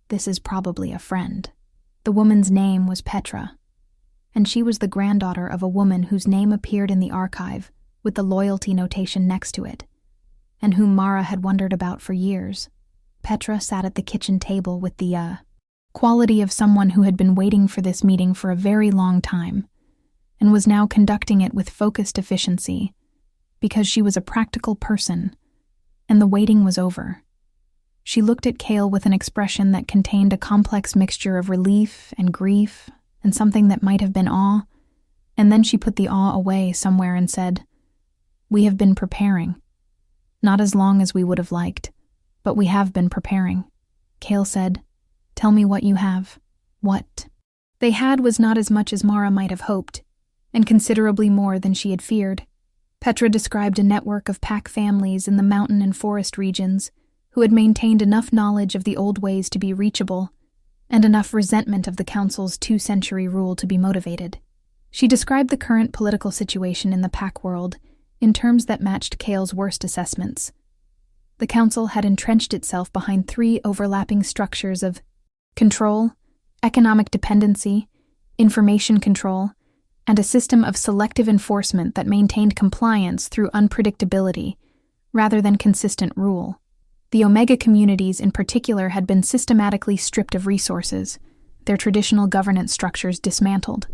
This is probably a friend. The woman's name was Petra, and she was the granddaughter of a woman whose name appeared in the archive with the loyalty notation next to it, and whom Mara had wondered about for years. Petra sat at the kitchen table with the quality of someone who had been waiting for this meeting for a very long time, and was now conducting it with focused efficiency, because she was a practical person, and the waiting was over. She looked at Cale with an expression that contained a complex mixture of relief and grief and something that might have been awe, and then she put the awe away somewhere and said, we have been preparing. Not as long as we would have liked, but we have been preparing. Cale said, tell me what you have. What they had was not as much as Mara might have hoped, and considerably more than she had feared. Petra described a network of pack families in the mountain and forest regions who had maintained enough knowledge of the old ways to be reachable, and enough resentment of the council's 2-century rule to be motivated. She described the current political situation in the pack world in terms that matched Cale's worst assessments. The council had entrenched itself behind 3 overlapping structures of control, economic dependency, information control, and a system of selective enforcement that maintained compliance through unpredictability rather than consistent rule. The Omega communities in particular had been systematically stripped of resources, their traditional governance structures dismantled,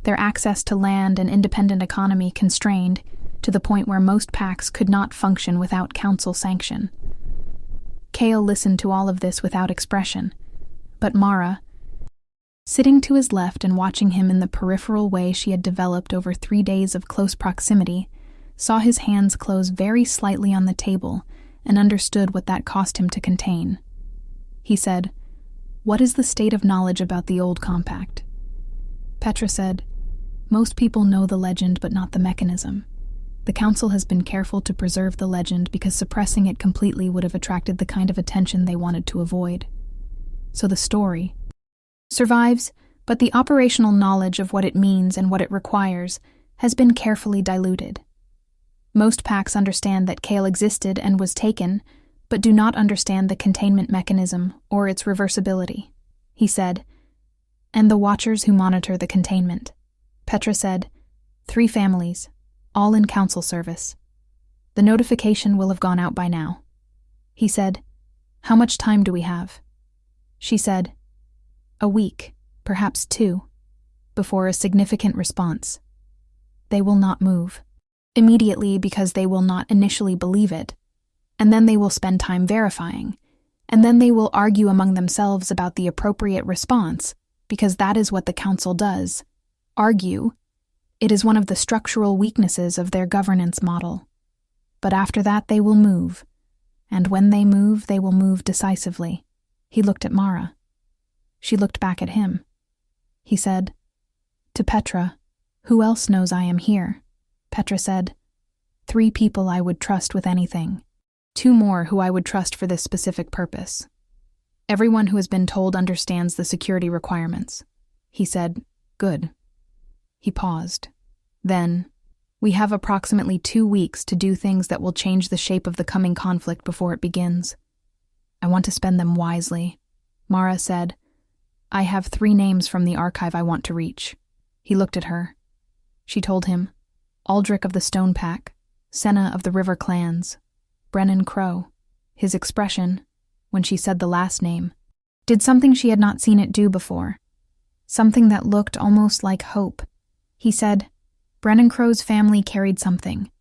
their access to land and independent economy constrained to the point where most packs could not function without council sanction. Cale listened to all of this without expression, but Mara, sitting to his left and watching him in the peripheral way she had developed over 3 days of close proximity, saw his hands close very slightly on the table and understood what that cost him to contain. He said, what is the state of knowledge about the old compact? Petra said, "Most people know the legend but not the mechanism. The council has been careful to preserve the legend because suppressing it completely would have attracted the kind of attention they wanted to avoid. So the story survives, but the operational knowledge of what it means and what it requires has been carefully diluted. Most packs understand that Kale existed and was taken, but do not understand the containment mechanism or its reversibility," he said, "and the watchers who monitor the containment." Petra said, 3 families, all in council service. The notification will have gone out by now." He said, "How much time do we have?" She said, "A week, perhaps 2, before a significant response. They will not move. Immediately because they will not initially believe it, and then they will spend time verifying, and then they will argue among themselves about the appropriate response, because that is what the council does. Argue. It is one of the structural weaknesses of their governance model. But after that they will move, and when they will move decisively." He looked at Mara. She looked back at him. He said, "To Petra, who else knows I am here?" Petra said, 3 people I would trust with anything. 2 more who I would trust for this specific purpose. Everyone who has been told understands the security requirements." He said, "Good." He paused. Then, "We have approximately 2 weeks to do things that will change the shape of the coming conflict before it begins. I want to spend them wisely." Mara said, "I have 3 names from the archive I want to reach." He looked at her. She told him, Aldrich of the Stone Pack, Senna of the River Clans, Brennan Crow. His expression, when she said the last name, did something she had not seen it do before. Something that looked almost like hope. He said, "Brennan Crow's family carried something.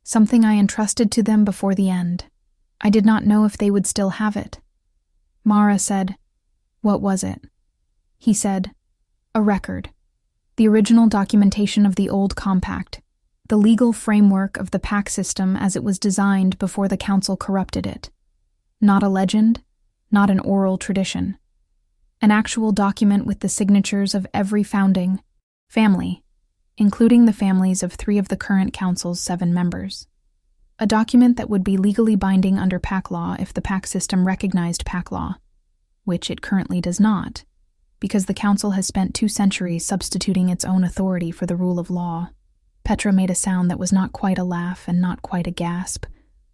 Something I entrusted to them before the end. I did not know if they would still have it." Mara said, "What was it?" He said, "A record. The original documentation of the old compact. The legal framework of the pack system as it was designed before the council corrupted it. Not a legend, not an oral tradition. An actual document with the signatures of every founding family, including the families of 3 of the current council's 7 members. A document that would be legally binding under pack law if the pack system recognized pack law, which it currently does not, because the council has spent 2 centuries substituting its own authority for the rule of law." Petra made a sound that was not quite a laugh and not quite a gasp,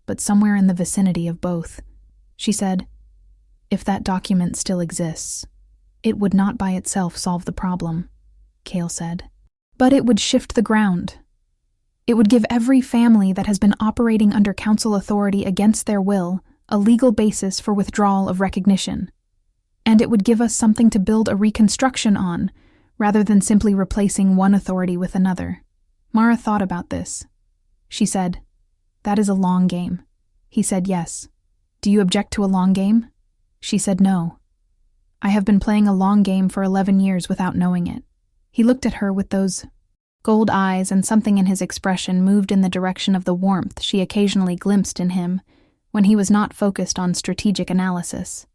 but somewhere in the vicinity of both. She said, "If that document still exists, it would not by itself solve the problem," Kale said. "But it would shift the ground. It would give every family that has been operating under council authority against their will a legal basis for withdrawal of recognition. And it would give us something to build a reconstruction on, rather than simply replacing one authority with another." Mara thought about this. She said, "That is a long game." He said, "Yes. Do you object to a long game?" She said, "No. I have been playing a long game for 11 years without knowing it." He looked at her with those gold eyes, and something in his expression moved in the direction of the warmth she occasionally glimpsed in him when he was not focused on strategic analysis.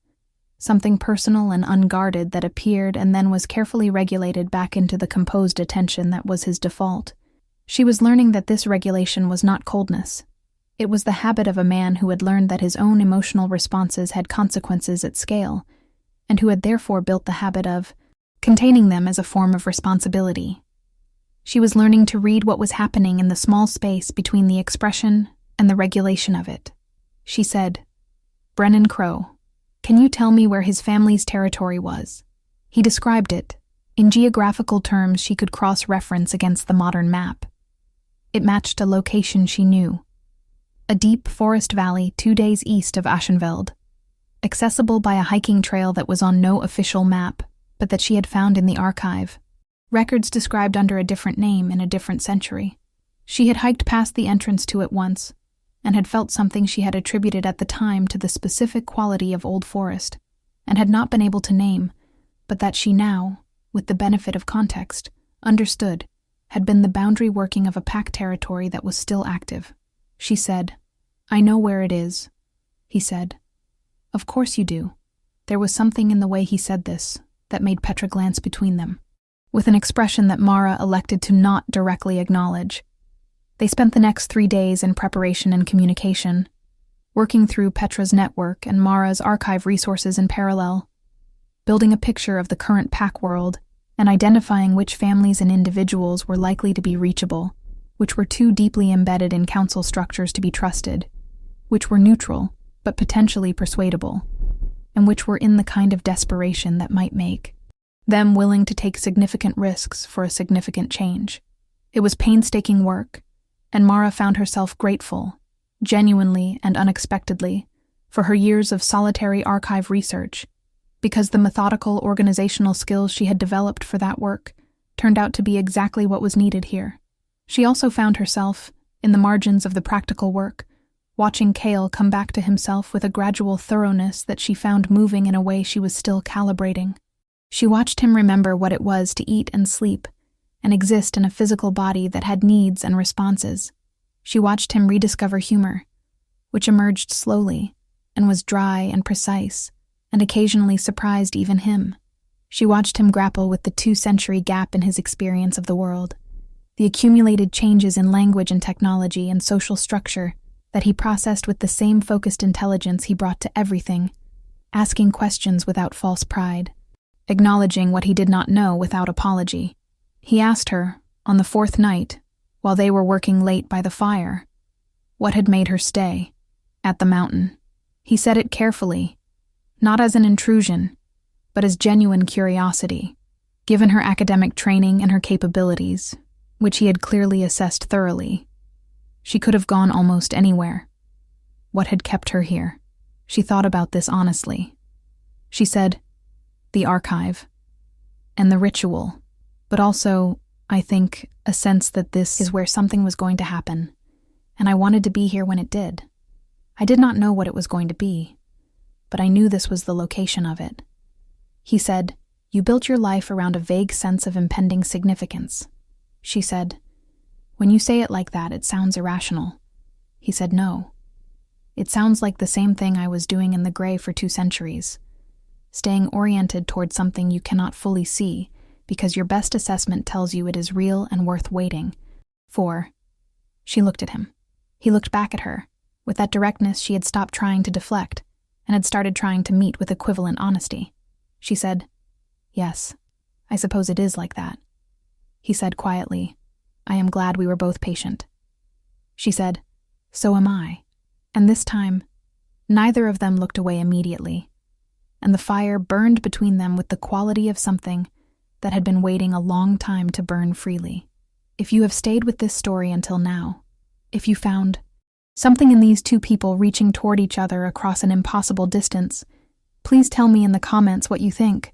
Something personal and unguarded that appeared and then was carefully regulated back into the composed attention that was his default. She was learning that this regulation was not coldness. It was the habit of a man who had learned that his own emotional responses had consequences at scale, and who had therefore built the habit of containing them as a form of responsibility. She was learning to read what was happening in the small space between the expression and the regulation of it. She said, "Brennan Crow, can you tell me where his family's territory was?" He described it. In geographical terms she could cross-reference against the modern map. It matched a location she knew. A deep forest valley 2 days east of Aschenveld, accessible by a hiking trail that was on no official map, but that she had found in the archive. Records described under a different name in a different century. She had hiked past the entrance to it once, and had felt something she had attributed at the time to the specific quality of old forest, and had not been able to name, but that she now, with the benefit of context, understood, had been the boundary working of a pack territory that was still active. She said, "I know where it is." He said, "Of course you do." There was something in the way he said this that made Petra glance between them. with an expression that Mara elected to not directly acknowledge. They spent the next 3 days in preparation and communication, working through Petra's network and Mara's archive resources in parallel, building a picture of the current pack world and identifying which families and individuals were likely to be reachable, which were too deeply embedded in council structures to be trusted, which were neutral but potentially persuadable, and which were in the kind of desperation that might make them willing to take significant risks for a significant change. It was painstaking work, and Mara found herself grateful, genuinely and unexpectedly, for her years of solitary archive research, because the methodical organizational skills she had developed for that work turned out to be exactly what was needed here. She also found herself, in the margins of the practical work, watching Cale come back to himself with a gradual thoroughness that she found moving in a way she was still calibrating. She watched him remember what it was to eat and sleep, and exist in a physical body that had needs and responses. She watched him rediscover humor, which emerged slowly, and was dry and precise, and occasionally surprised even him. She watched him grapple with the 2-century gap in his experience of the world, the accumulated changes in language and technology and social structure that he processed with the same focused intelligence he brought to everything, asking questions without false pride, acknowledging what he did not know without apology. He asked her, on the 4th night, while they were working late by the fire, what had made her stay at the mountain. He said it carefully, not as an intrusion, but as genuine curiosity, given her academic training and her capabilities, which he had clearly assessed thoroughly. She could have gone almost anywhere. What had kept her here? She thought about this honestly. She said, the archive, and the ritual, but also, I think, a sense that this is where something was going to happen, and I wanted to be here when it did. I did not know what it was going to be, but I knew this was the location of it. He said, you built your life around a vague sense of impending significance. She said, when you say it like that, it sounds irrational. He said, no. It sounds like the same thing I was doing in the gray for 2 centuries. Staying oriented toward something you cannot fully see because your best assessment tells you it is real and worth waiting for. She looked at him. He looked back at her, with that directness she had stopped trying to deflect and had started trying to meet with equivalent honesty. She said, yes, I suppose it is like that. He said quietly, I am glad we were both patient. She said, so am I. And this time, neither of them looked away immediately, and the fire burned between them with the quality of something that had been waiting a long time to burn freely. If you have stayed with this story until now, if you found something in these 2 people reaching toward each other across an impossible distance, please tell me in the comments what you think.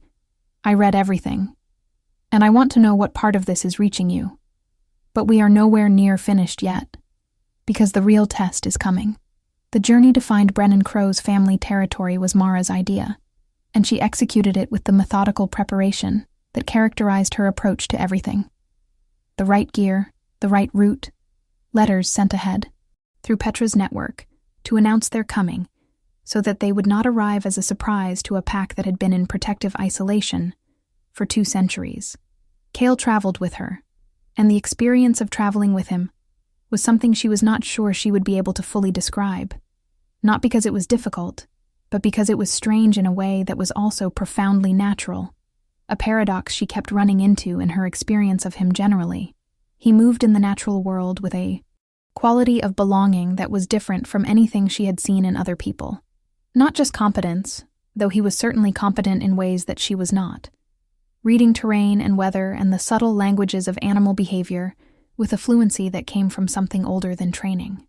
I read everything, and I want to know what part of this is reaching you. But we are nowhere near finished yet, because the real test is coming. The journey to find Brennan Crow's family territory was Mara's idea, and she executed it with the methodical preparation that characterized her approach to everything. The right gear, the right route, letters sent ahead, through Petra's network, to announce their coming, so that they would not arrive as a surprise to a pack that had been in protective isolation for 2 centuries. Cale traveled with her, and the experience of traveling with him was something she was not sure she would be able to fully describe, not because it was difficult, but because it was strange in a way that was also profoundly natural, a paradox she kept running into in her experience of him generally. He moved in the natural world with a quality of belonging that was different from anything she had seen in other people. Not just competence, though he was certainly competent in ways that she was not. Reading terrain and weather and the subtle languages of animal behavior with a fluency that came from something older than training.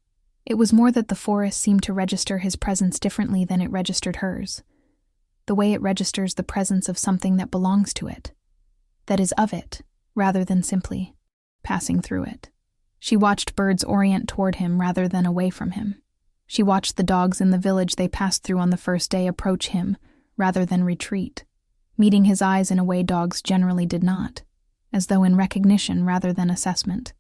It was more that the forest seemed to register his presence differently than it registered hers, the way it registers the presence of something that belongs to it, that is of it, rather than simply passing through it. She watched birds orient toward him rather than away from him. She watched the dogs in the village they passed through on the first day approach him rather than retreat, meeting his eyes in a way dogs generally did not, as though in recognition rather than assessment.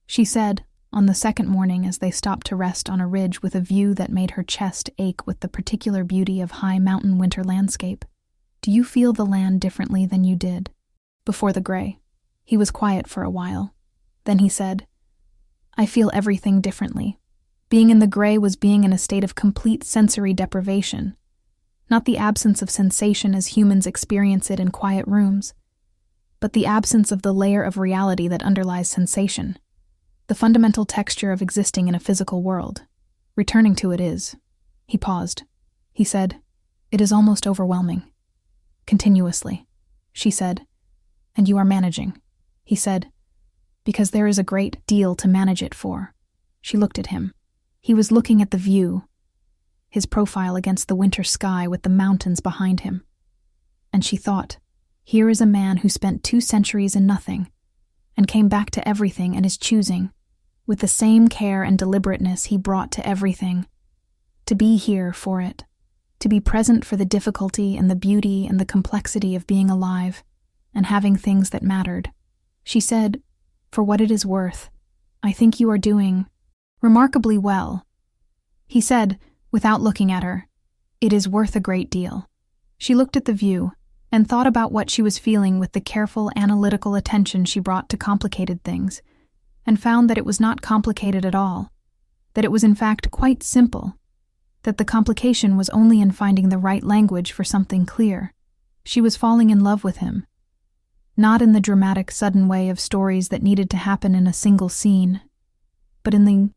She said, on the second morning as they stopped to rest on a ridge with a view that made her chest ache with the particular beauty of high mountain winter landscape, "Do you feel the land differently than you did before the gray?" He was quiet for a while. Then he said, "I feel everything differently. Being in the gray was being in a state of complete sensory deprivation. Not the absence of sensation as humans experience it in quiet rooms, but the absence of the layer of reality that underlies sensation. The fundamental texture of existing in a physical world. Returning to it is." He paused. He said, "It is almost overwhelming." "Continuously," she said. "And you are managing." He said, "Because there is a great deal to manage it for." She looked at him. He was looking at the view, his profile against the winter sky with the mountains behind him. And she thought, here is a man who spent 2 centuries in nothing, and came back to everything and is choosing, with the same care and deliberateness he brought to everything, to be here for it, to be present for the difficulty and the beauty and the complexity of being alive, and having things that mattered. She said, "For what it is worth, I think you are doing remarkably well." He said, without looking at her, "It is worth a great deal." She looked at the view, and thought about what she was feeling with the careful, analytical attention she brought to complicated things, and found that it was not complicated at all, that it was in fact quite simple, that the complication was only in finding the right language for something clear. She was falling in love with him, not in the dramatic, sudden way of stories that needed to happen in a single scene, but in the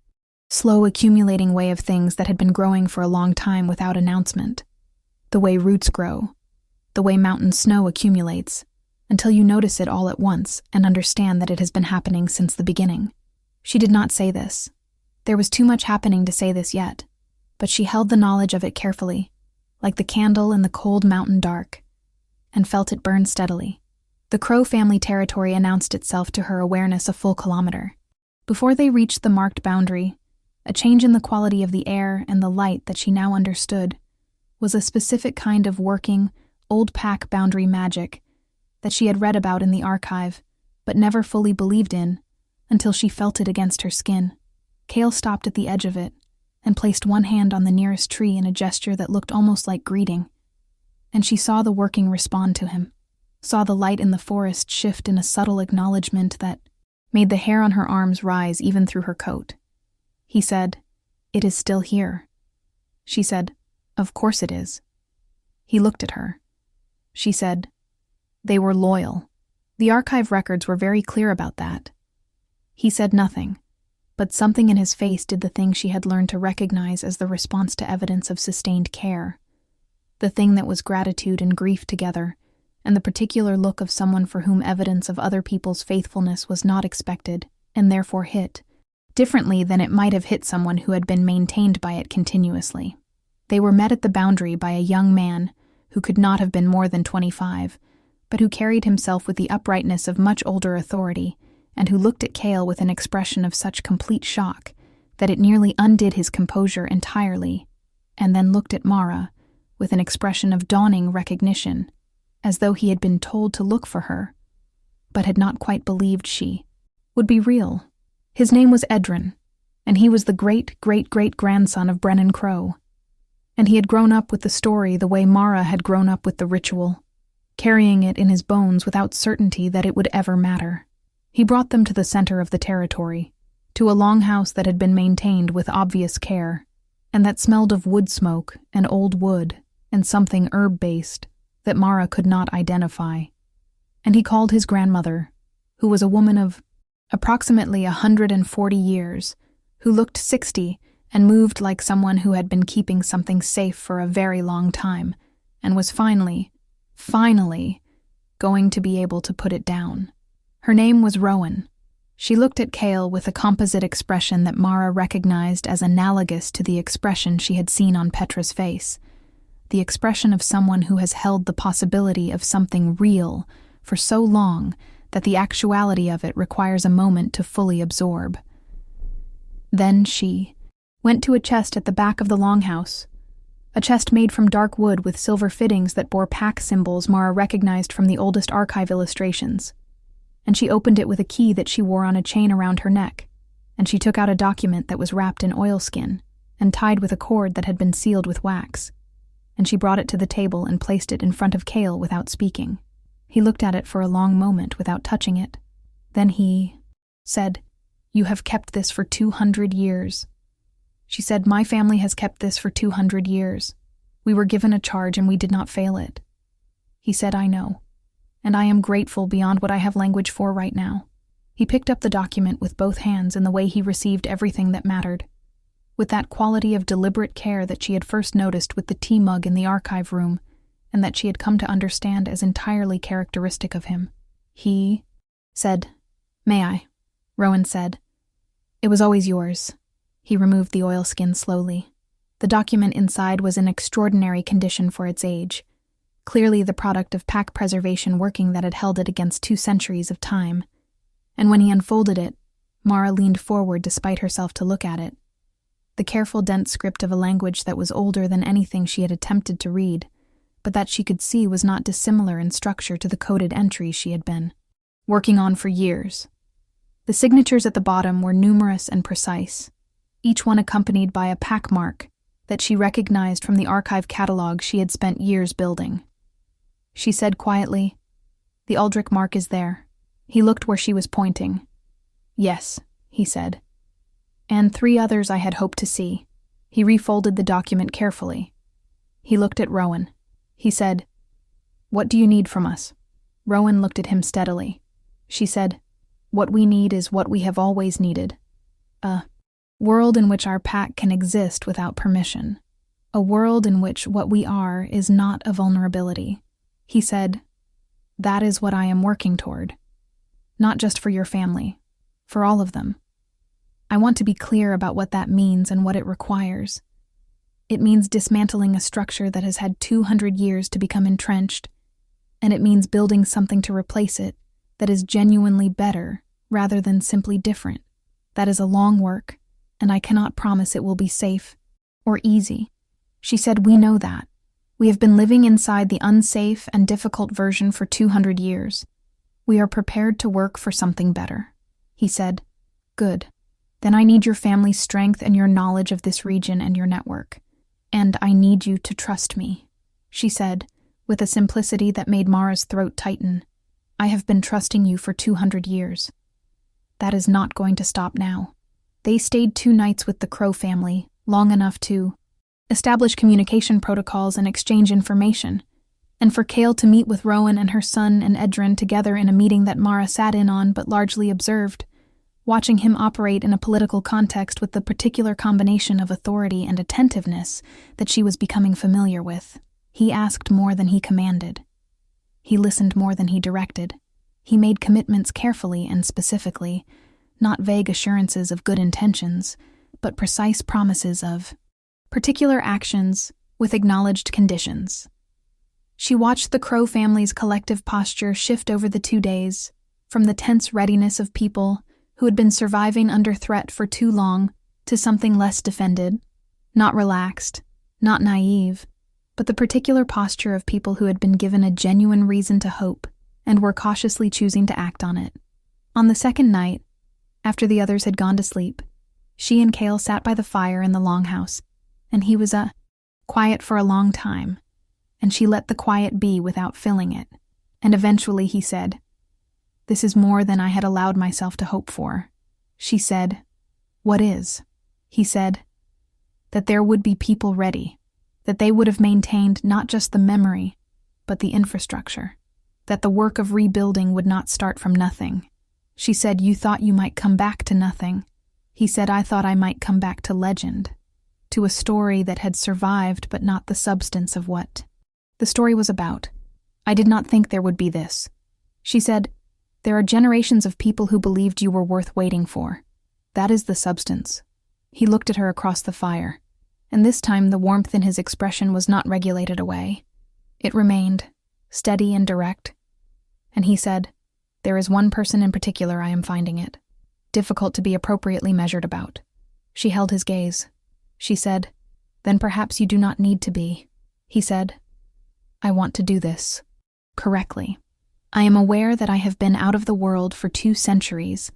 slow accumulating way of things that had been growing for a long time without announcement, the way roots grow, the way mountain snow accumulates, until you notice it all at once and understand that it has been happening since the beginning. She did not say this. There was too much happening to say this yet, but she held the knowledge of it carefully, like the candle in the cold mountain dark, and felt it burn steadily. The Crow family territory announced itself to her awareness a full kilometer. Before they reached the marked boundary, a change in the quality of the air and the light that she now understood was a specific kind of working, old-pack boundary magic that she had read about in the archive, but never fully believed in until she felt it against her skin. Cale stopped at the edge of it and placed one hand on the nearest tree in a gesture that looked almost like greeting, and she saw the working respond to him, saw the light in the forest shift in a subtle acknowledgement that made the hair on her arms rise even through her coat. He said, "It is still here." She said, "Of course it is." He looked at her. She said, "They were loyal." The archive records were very clear about that. He said nothing, but something in his face did the thing she had learned to recognize as the response to evidence of sustained care, the thing that was gratitude and grief together, and the particular look of someone for whom evidence of other people's faithfulness was not expected, and therefore hit, differently than it might have hit someone who had been maintained by it continuously. They were met at the boundary by a young man who could not have been more than 25, but who carried himself with the uprightness of much older authority, and who looked at Cale with an expression of such complete shock that it nearly undid his composure entirely, and then looked at Mara with an expression of dawning recognition, as though he had been told to look for her, but had not quite believed she would be real. His name was Edrin, and he was the great-great-great-grandson of Brennan Crow, and he had grown up with the story the way Mara had grown up with the ritual, carrying it in his bones without certainty that it would ever matter. He brought them to the center of the territory, to a longhouse that had been maintained with obvious care, and that smelled of wood smoke and old wood and something herb-based that Mara could not identify. And he called his grandmother, who was a woman of approximately 140 years, who looked 60 and moved like someone who had been keeping something safe for a very long time, and was finally going to be able to put it down. Her name was Rowan. She looked at Cale with a composite expression that Mara recognized as analogous to the expression she had seen on Petra's face, the expression of someone who has held the possibility of something real for so long that the actuality of it requires a moment to fully absorb. Then she went to a chest at the back of the longhouse, a chest made from dark wood with silver fittings that bore pack symbols Mara recognized from the oldest archive illustrations. And she opened it with a key that she wore on a chain around her neck, and she took out a document that was wrapped in oilskin and tied with a cord that had been sealed with wax, and she brought it to the table and placed it in front of Cale without speaking. He looked at it for a long moment without touching it. Then he said, "You have kept this for 200 years." She said, "My family has kept this for 200 years. We were given a charge and we did not fail it." He said, "I know, and I am grateful beyond what I have language for right now." He picked up the document with both hands in the way he received everything that mattered, with that quality of deliberate care that she had first noticed with the tea mug in the archive room, and that she had come to understand as entirely characteristic of him. He said, "May I?" Rowan said. "It was always yours." He removed the oilskin slowly. The document inside was in extraordinary condition for its age, clearly the product of pack preservation working that had held it against 2 centuries of time. And when he unfolded it, Mara leaned forward despite herself to look at it. The careful dense script of a language that was older than anything she had attempted to read, but that she could see was not dissimilar in structure to the coded entries she had been working on for years. The signatures at the bottom were numerous and precise, each one accompanied by a pack mark that she recognized from the archive catalog she had spent years building. She said quietly, "The Aldrich mark is there." He looked where she was pointing. "Yes," he said. "And 3 others I had hoped to see." He refolded the document carefully. He looked at Rowan. He said, "What do you need from us?" Rowan looked at him steadily. She said, "What we need is what we have always needed. A world in which our pack can exist without permission. A world in which what we are is not a vulnerability." He said, "That is what I am working toward. Not just for your family, for all of them. I want to be clear about what that means and what it requires. It means dismantling a structure that has had 200 years to become entrenched, and it means building something to replace it that is genuinely better rather than simply different. That is a long work, and I cannot promise it will be safe or easy." She said, "We know that. We have been living inside the unsafe and difficult version for 200 years. We are prepared to work for something better." He said, "Good. Then I need your family's strength and your knowledge of this region and your network. And I need you to trust me," she said, with a simplicity that made Mara's throat tighten. "I have been trusting you for 200 years. That is not going to stop now." They stayed 2 nights with the Crow family, long enough to establish communication protocols and exchange information, and for Kale to meet with Rowan and her son and Edrin together in a meeting that Mara sat in on but largely observed, watching him operate in a political context with the particular combination of authority and attentiveness that she was becoming familiar with. He asked more than he commanded. He listened more than he directed. He made commitments carefully and specifically, not vague assurances of good intentions, but precise promises of particular actions with acknowledged conditions. She watched the Crow family's collective posture shift over the 2 days, from the tense readiness of people who had been surviving under threat for too long to something less defended, not relaxed, not naive, but the particular posture of people who had been given a genuine reason to hope and were cautiously choosing to act on it. On the 2nd night, after the others had gone to sleep, she and Kale sat by the fire in the longhouse, and he was quiet for a long time, and she let the quiet be without filling it, and eventually he said, "This is more than I had allowed myself to hope for." She said, "What is?" He said, "That there would be people ready, that they would have maintained not just the memory, but the infrastructure, that the work of rebuilding would not start from nothing." She said, "You thought you might come back to nothing." He said, "I thought I might come back to legend, to a story that had survived but not the substance of what the story was about. I did not think there would be this." She said, "There are generations of people who believed you were worth waiting for. That is the substance." He looked at her across the fire, and this time the warmth in his expression was not regulated away. It remained, steady and direct. And he said, "There is one person in particular I am finding it difficult to be appropriately measured about." She held his gaze. She said, "Then perhaps you do not need to be." He said, "I want to do this correctly. I am aware that I have been out of the world for 2 centuries,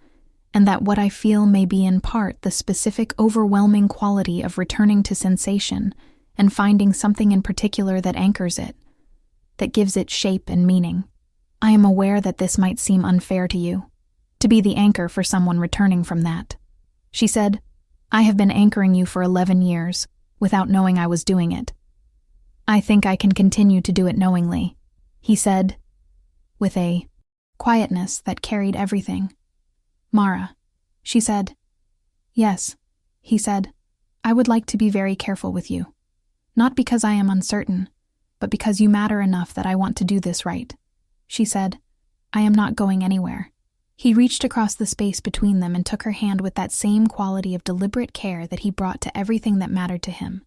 and that what I feel may be in part the specific overwhelming quality of returning to sensation and finding something in particular that anchors it, that gives it shape and meaning. I am aware that this might seem unfair to you, to be the anchor for someone returning from that. She said, I have been anchoring you for 11 years, without knowing I was doing it. I think I can continue to do it knowingly, he said, with a quietness that carried everything. Mara, she said. Yes, he said. I would like to be very careful with you. Not because I am uncertain, but because you matter enough that I want to do this right. She said, I am not going anywhere. He reached across the space between them and took her hand with that same quality of deliberate care that he brought to everything that mattered to him,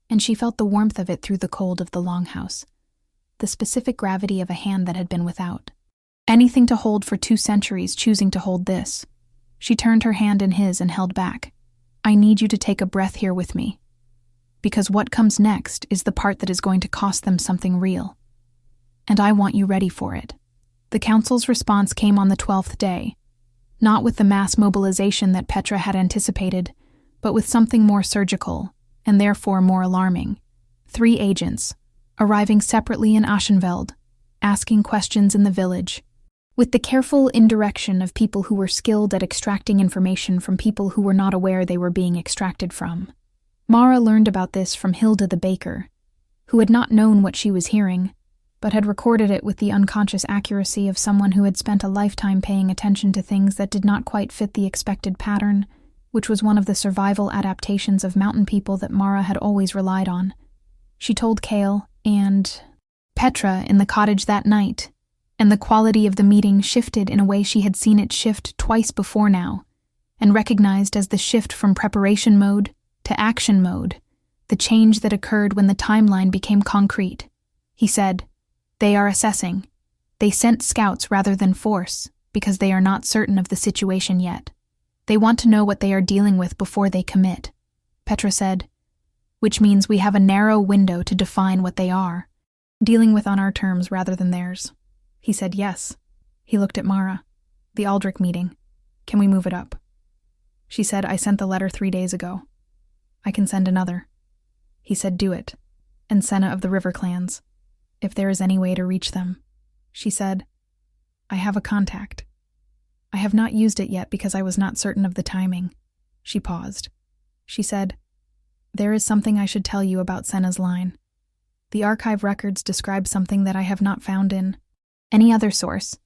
and she felt the warmth of it through the cold of the longhouse, the specific gravity of a hand that had been without. Anything to hold for 2 centuries choosing to hold this. She turned her hand in his and held back. I need you to take a breath here with me, because what comes next is the part that is going to cost them something real. And I want you ready for it. The council's response came on the 12th day, not with the mass mobilization that Petra had anticipated, but with something more surgical, and therefore more alarming. 3 agents, arriving separately in Aschenfeld, asking questions in the village, with the careful indirection of people who were skilled at extracting information from people who were not aware they were being extracted from. Mara learned about this from Hilda the baker, who had not known what she was hearing, but had recorded it with the unconscious accuracy of someone who had spent a lifetime paying attention to things that did not quite fit the expected pattern, which was one of the survival adaptations of mountain people that Mara had always relied on. She told Kale and Petra in the cottage that night, and the quality of the meeting shifted in a way she had seen it shift twice before now, and recognized as the shift from preparation mode to action mode, the change that occurred when the timeline became concrete. He said, They are assessing. They sent scouts rather than force, because they are not certain of the situation yet. They want to know what they are dealing with before they commit. Petra said, which means we have a narrow window to define what they are, dealing with on our terms rather than theirs. He said yes. He looked at Mara. The Aldrich meeting. Can we move it up? She said, I sent the letter 3 days ago. I can send another. He said, do it. And Senna of the River Clans. If there is any way to reach them. She said, I have a contact. I have not used it yet because I was not certain of the timing. She paused. She said, there is something I should tell you about Senna's line. The archive records describe something that I have not found in any other source,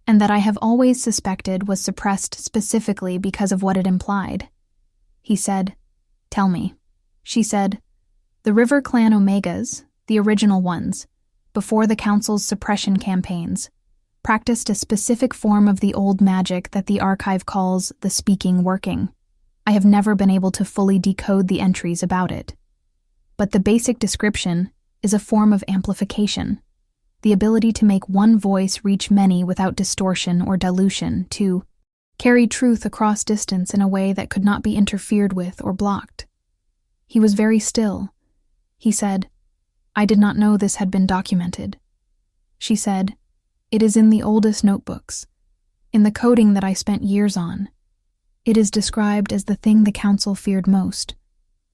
and that I have always suspected was suppressed specifically because of what it implied. He said, tell me. She said, the River Clan Omegas, the original ones, before the Council's suppression campaigns, practiced a specific form of the old magic that the archive calls the speaking working. I have never been able to fully decode the entries about it. But the basic description is a form of amplification, the ability to make one voice reach many without distortion or dilution, to carry truth across distance in a way that could not be interfered with or blocked. He was very still. He said, I did not know this had been documented. She said, it is in the oldest notebooks, in the coding that I spent years on. It is described as the thing the Council feared most,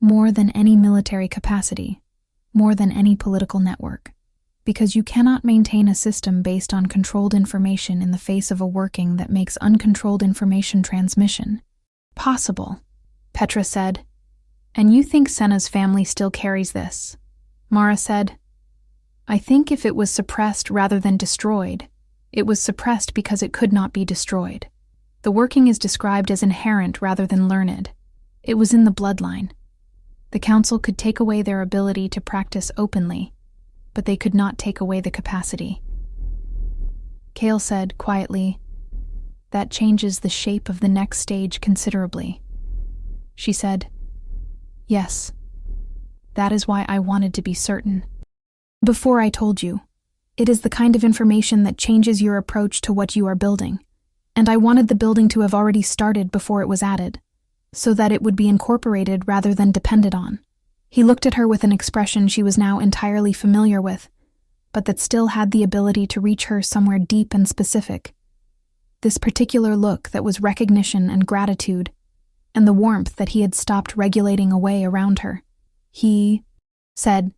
more than any military capacity, more than any political network, because you cannot maintain a system based on controlled information in the face of a working that makes uncontrolled information transmission possible, Petra said. And you think Senna's family still carries this? Mara said, I think if it was suppressed rather than destroyed, it was suppressed because it could not be destroyed. The working is described as inherent rather than learned. It was in the bloodline. The Council could take away their ability to practice openly, but they could not take away the capacity. Kale said, quietly, that changes the shape of the next stage considerably. She said, yes. That is why I wanted to be certain. Before I told you, it is the kind of information that changes your approach to what you are building, and I wanted the building to have already started before it was added, so that it would be incorporated rather than depended on. He looked at her with an expression she was now entirely familiar with, but that still had the ability to reach her somewhere deep and specific. This particular look that was recognition and gratitude, and the warmth that he had stopped regulating away around her. He said,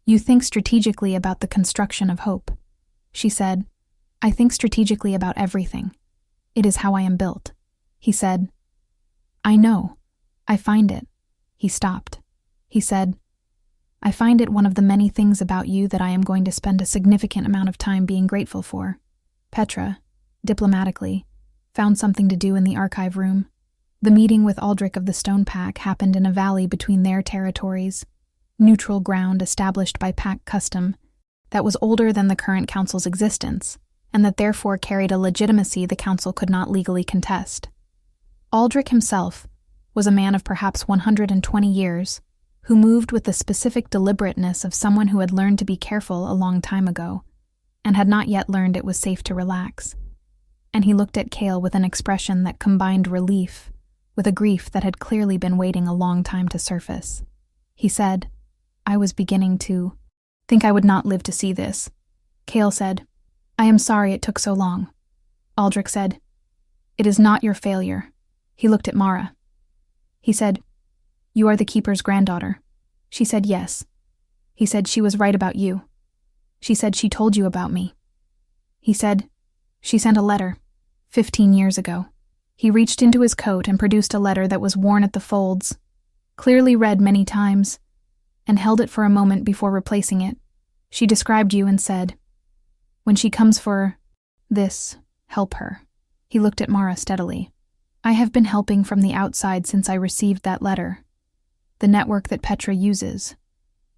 you think strategically about the construction of hope. She said, I think strategically about everything. It is how I am built. He said, I know. I find it. He stopped. He said, I find it one of the many things about you that I am going to spend a significant amount of time being grateful for. Petra, diplomatically, found something to do in the archive room. The meeting with Aldrich of the Stone Pack happened in a valley between their territories, neutral ground established by pack custom that was older than the current council's existence, and that therefore carried a legitimacy the council could not legally contest. Aldrich himself was a man of perhaps 120 years, who moved with the specific deliberateness of someone who had learned to be careful a long time ago, and had not yet learned it was safe to relax. And he looked at Cale with an expression that combined relief with a grief that had clearly been waiting a long time to surface. He said, I was beginning to think I would not live to see this. Cale said, I am sorry it took so long. Aldrich said, It is not your failure. He looked at Mara. He said, You are the keeper's granddaughter. She said yes. He said she was right about you. She said she told you about me. He said, She sent a letter, 15 years ago. He reached into his coat and produced a letter that was worn at the folds, clearly read many times, and held it for a moment before replacing it. She described you and said, When she comes for this, help her. He looked at Mara steadily. I have been helping from the outside since I received that letter. The network that Petra uses.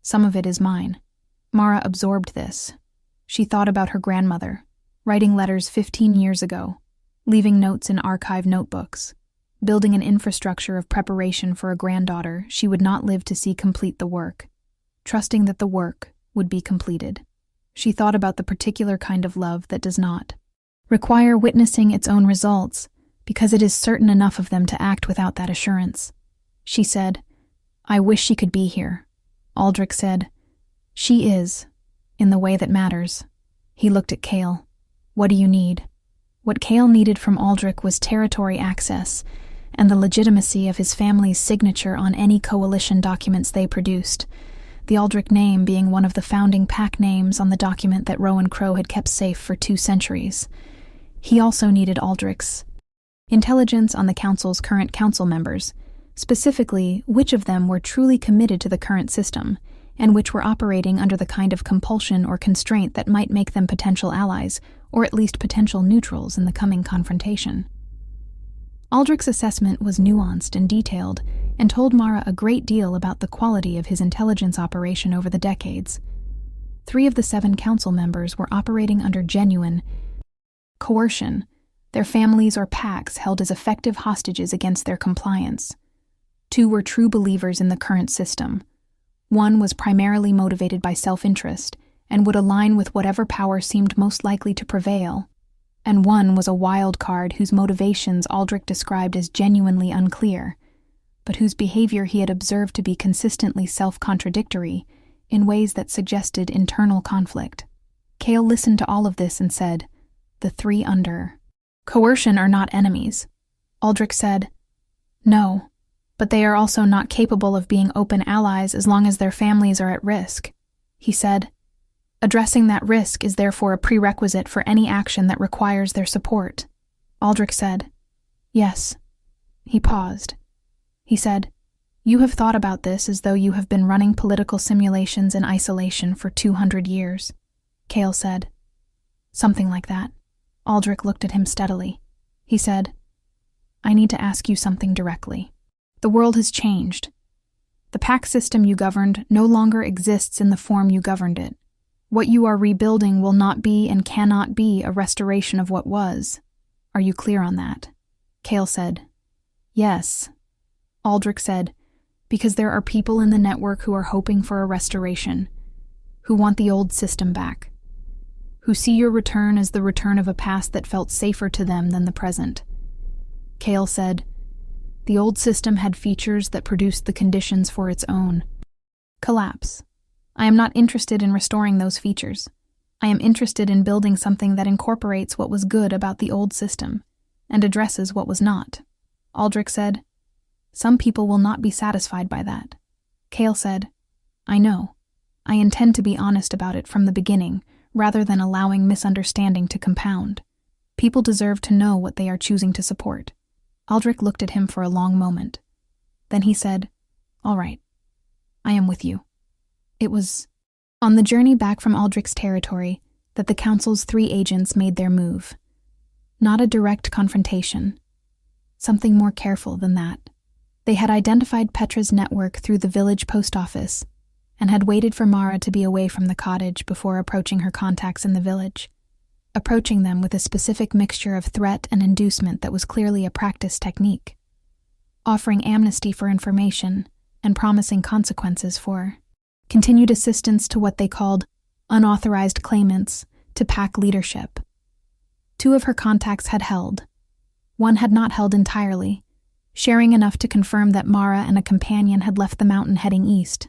Some of it is mine. Mara absorbed this. She thought about her grandmother, writing letters 15 years ago, leaving notes in archive notebooks, building an infrastructure of preparation for a granddaughter she would not live to see complete the work, trusting that the work would be completed. She thought about the particular kind of love that does not require witnessing its own results, because it is certain enough of them to act without that assurance. She said, I wish she could be here. Aldrich said, She is, in the way that matters. He looked at Cale. What do you need? What Cale needed from Aldrich was territory access and the legitimacy of his family's signature on any coalition documents they produced, the Aldrich name being one of the founding pack names on the document that Rowan Crow had kept safe for 2 centuries. He also needed Aldrich's intelligence on the council's current council members, specifically which of them were truly committed to the current system, and which were operating under the kind of compulsion or constraint that might make them potential allies, or at least potential neutrals in the coming confrontation. Aldrich's assessment was nuanced and detailed, and told Mara a great deal about the quality of his intelligence operation over the decades. 3 of the 7 council members were operating under genuine coercion, their families or packs held as effective hostages against their compliance. 2 were true believers in the current system. 1 was primarily motivated by self-interest and would align with whatever power seemed most likely to prevail. And 1 was a wild card whose motivations Aldrich described as genuinely unclear, but whose behavior he had observed to be consistently self-contradictory in ways that suggested internal conflict. Cale listened to all of this and said, The 3 under coercion are not enemies. Aldrich said, No, but they are also not capable of being open allies as long as their families are at risk. He said, Addressing that risk is therefore a prerequisite for any action that requires their support. Aldrich said, Yes. He paused. He said, You have thought about this as though you have been running political simulations in isolation for 200 years. Cale said, Something like that. Aldrich looked at him steadily. He said, I need to ask you something directly. The world has changed. The pack system you governed no longer exists in the form you governed it. What you are rebuilding will not be and cannot be a restoration of what was. Are you clear on that? Cale said, Yes. Aldrich said, Because there are people in the network who are hoping for a restoration, who want the old system back, who see your return as the return of a past that felt safer to them than the present. Cale said, The old system had features that produced the conditions for its own collapse. I am not interested in restoring those features. I am interested in building something that incorporates what was good about the old system and addresses what was not. Aldrich said, Some people will not be satisfied by that. Cale said, I know. I intend to be honest about it from the beginning, rather than allowing misunderstanding to compound. People deserve to know what they are choosing to support. Aldrich looked at him for a long moment. Then he said, "All right, I am with you." It was on the journey back from Aldrich's territory that the council's 3 agents made their move. Not a direct confrontation. Something more careful than that. They had identified Petra's network through the village post office and had waited for Mara to be away from the cottage before approaching her contacts in the village, approaching them with a specific mixture of threat and inducement that was clearly a practice technique, offering amnesty for information and promising consequences for continued assistance to what they called unauthorized claimants to pack leadership. 2 of her contacts had held. One had not held entirely, sharing enough to confirm that Mara and a companion had left the mountain heading east,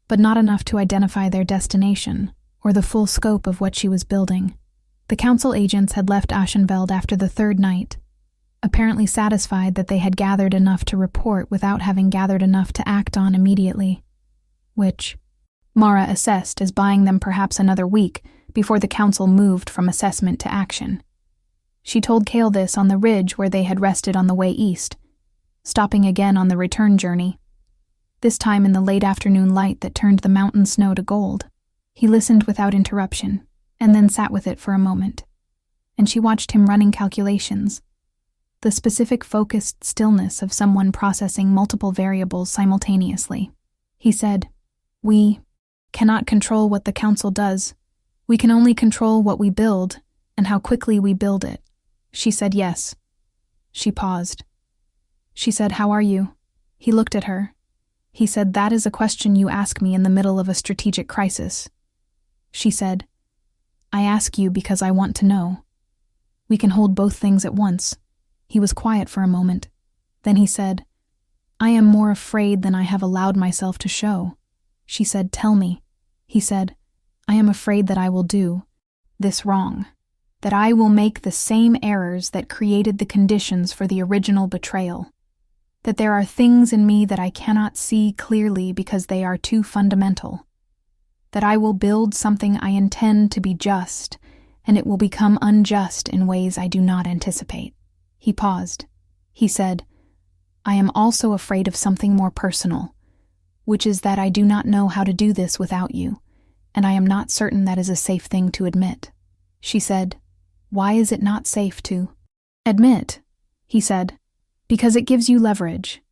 but not enough to identify their destination or the full scope of what she was building. The council agents had left Aschenfeld after the 3rd night, apparently satisfied that they had gathered enough to report without having gathered enough to act on immediately, which Mara assessed as buying them perhaps another week before the council moved from assessment to action. She told Cale this on the ridge where they had rested on the way east, stopping again on the return journey, this time in the late afternoon light that turned the mountain snow to gold. He listened without interruption, and then sat with it for a moment, and she watched him running calculations, the specific focused stillness of someone processing multiple variables simultaneously. He said, "We cannot control what the council does. We can only control what we build and how quickly we build it." She said yes. She paused. She said, "How are you?" He looked at her. He said, "That is a question you ask me in the middle of a strategic crisis." She said, "I ask you because I want to know. We can hold both things at once." He was quiet for a moment. Then he said, "I am more afraid than I have allowed myself to show." She said, "Tell me." He said, "I am afraid that I will do this wrong, that I will make the same errors that created the conditions for the original betrayal, that there are things in me that I cannot see clearly because they are too fundamental, that I will build something I intend to be just, and it will become unjust in ways I do not anticipate." He paused. He said, "I am also afraid of something more personal, which is that I do not know how to do this without you, and I am not certain that is a safe thing to admit." She said, "Why is it not safe to admit?" He said, "Because it gives you leverage,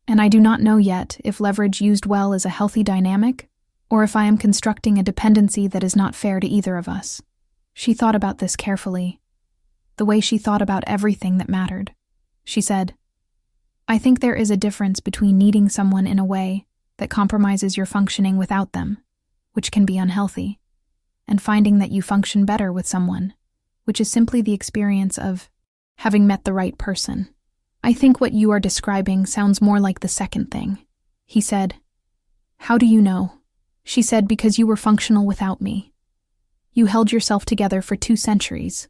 and I do not know yet if leverage used well is a healthy dynamic, or if I am constructing a dependency that is not fair to either of us." She thought about this carefully, the way she thought about everything that mattered. She said, "I think there is a difference between needing someone in a way that compromises your functioning without them, which can be unhealthy, and finding that you function better with someone, which is simply the experience of having met the right person. I think what you are describing sounds more like the second thing." He said, "How do you know?" She said, "Because you were functional without me. You held yourself together for 2 centuries.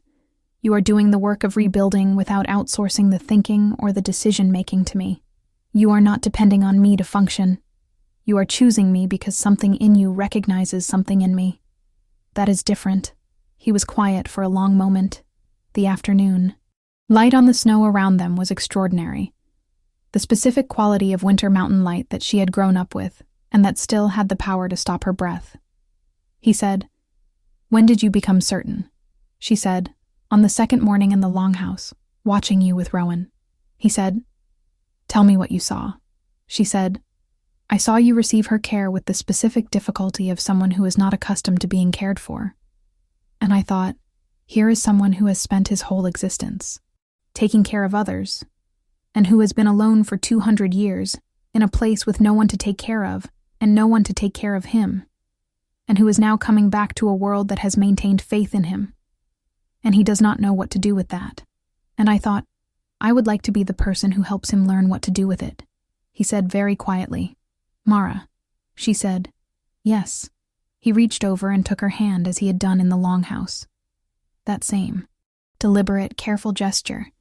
You are doing the work of rebuilding without outsourcing the thinking or the decision-making to me. You are not depending on me to function. You are choosing me because something in you recognizes something in me. That is different." He was quiet for a long moment. The afternoon light on the snow around them was extraordinary. The specific quality of winter mountain light that she had grown up with, and that still had the power to stop her breath. He said, "When did you become certain?" She said, "On the 2nd morning in the longhouse, watching you with Rowan." He said, "Tell me what you saw." She said, "I saw you receive her care with the specific difficulty of someone who is not accustomed to being cared for. And I thought, here is someone who has spent his whole existence taking care of others, and who has been alone for 200 years in a place with no one to take care of and no one to take care of him, and who is now coming back to a world that has maintained faith in him, and he does not know what to do with that. And I thought, I would like to be the person who helps him learn what to do with it." He said very quietly, "Mara." She said, "Yes." He reached over and took her hand as he had done in the longhouse. That same, deliberate, careful gesture,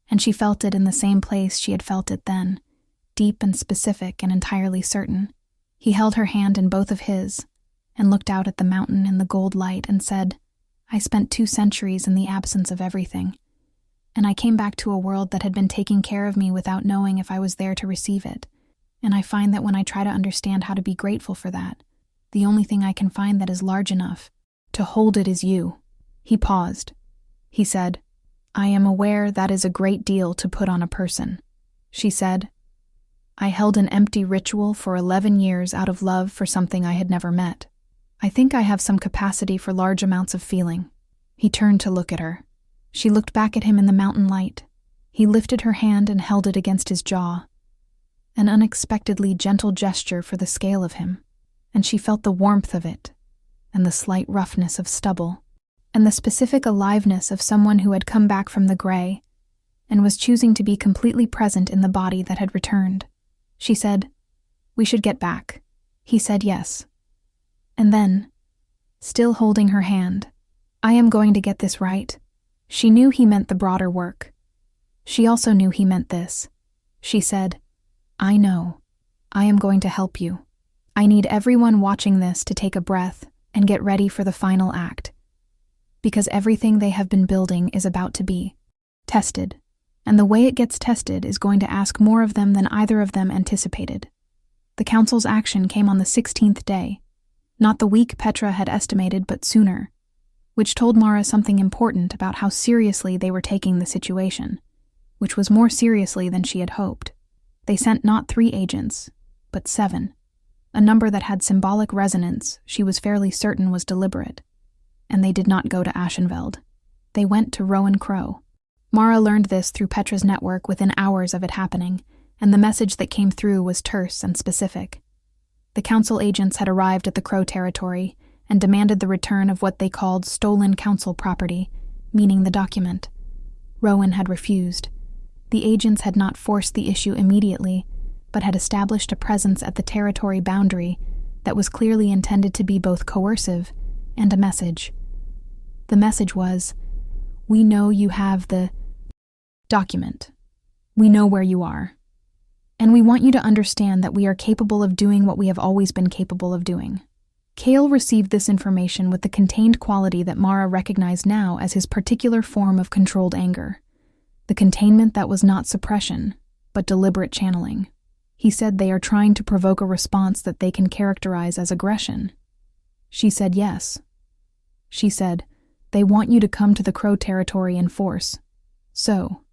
and she felt it in the same place she had felt it then, deep and specific and entirely certain. He held her hand in both of his and looked out at the mountain in the gold light and said, "I spent 2 centuries in the absence of everything, and I came back to a world that had been taking care of me without knowing if I was there to receive it. And I find that when I try to understand how to be grateful for that, the only thing I can find that is large enough to hold it is you." He paused. He said, "I am aware that is a great deal to put on a person." She said, "I held an empty ritual for 11 years out of love for something I had never met. I think I have some capacity for large amounts of feeling." He turned to look at her. She looked back at him in the mountain light. He lifted her hand and held it against his jaw. An unexpectedly gentle gesture for the scale of him, and she felt the warmth of it, and the slight roughness of stubble, and the specific aliveness of someone who had come back from the gray and was choosing to be completely present in the body that had returned. She said, "We should get back." He said yes. And then, still holding her hand, "I am going to get this right." She knew he meant the broader work. She also knew he meant this. She said, "I know. I am going to help you. I need everyone watching this to take a breath and get ready for the final act. Because everything they have been building is about to be tested, and the way it gets tested is going to ask more of them than either of them anticipated." The council's action came on the 16th day, not the week Petra had estimated, but sooner, which told Mara something important about how seriously they were taking the situation, which was more seriously than she had hoped. They sent not 3 agents, but 7, a number that had symbolic resonance she was fairly certain was deliberate. And they did not go to Ashenveld. They went to Rowan Crow. Mara learned this through Petra's network within hours of it happening, and the message that came through was terse and specific. The council agents had arrived at the Crow territory and demanded the return of what they called stolen council property, meaning the document. Rowan had refused. The agents had not forced the issue immediately, but had established a presence at the territory boundary that was clearly intended to be both coercive and a message. The message was, "We know you have the document. We know where you are. And we want you to understand that we are capable of doing what we have always been capable of doing." Kale received this information with the contained quality that Mara recognized now as his particular form of controlled anger. The containment that was not suppression, but deliberate channeling. He said they are trying to provoke a response that they can characterize as aggression. She said yes. She said, "They want you to come to the Crow territory in force, so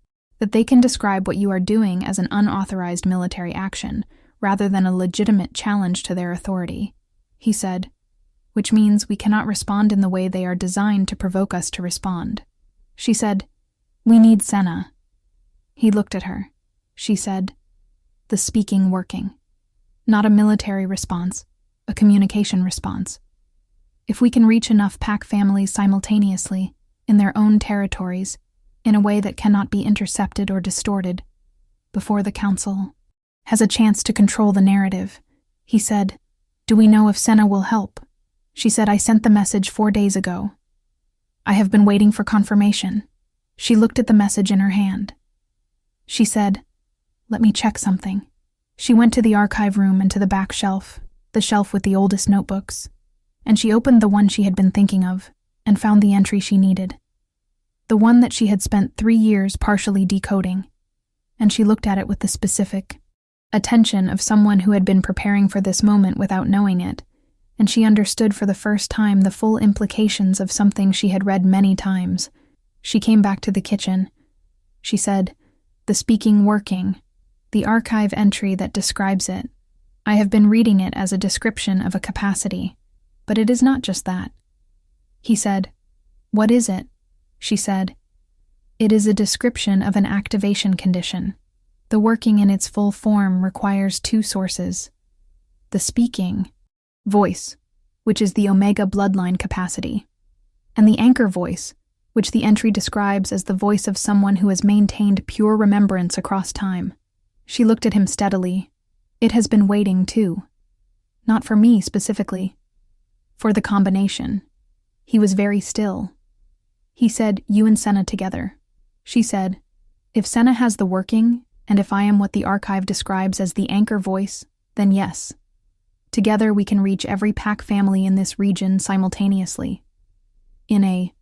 that they can describe what you are doing as an unauthorized military action, rather than a legitimate challenge to their authority." He said, "Which means we cannot respond in the way they are designed to provoke us to respond." She said, "We need Senna." He looked at her. She said, "The speaking working. Not a military response, a communication response. If we can reach enough pack families simultaneously, in their own territories, in a way that cannot be intercepted or distorted, before the council has a chance to control the narrative." He said, "Do we know if Senna will help?" She said, "I sent the message 4 days ago. I have been waiting for confirmation." She looked at the message in her hand. She said, "Let me check something." She went to the archive room and to the back shelf, the shelf with the oldest notebooks, and she opened the one she had been thinking of and found the entry she needed. The one that she had spent 3 years partially decoding, and she looked at it with the specific attention of someone who had been preparing for this moment without knowing it, and she understood for the first time the full implications of something she had read many times. She came back to the kitchen. She said, "The speaking working, the archive entry that describes it. I have been reading it as a description of a capacity, but it is not just that." He said, "What is it?" She said, "It is a description of an activation condition. The working in its full form requires 2 sources. The speaking, voice, which is the Omega bloodline capacity, and the anchor voice, which the entry describes as the voice of someone who has maintained pure remembrance across time." She looked at him steadily. "It has been waiting, too. Not for me specifically. For the combination." He was very still. He said, "You and Senna together." She said, "If Senna has the working, and if I am what the archive describes as the anchor voice, then yes. Together we can reach every pack family in this region simultaneously, in a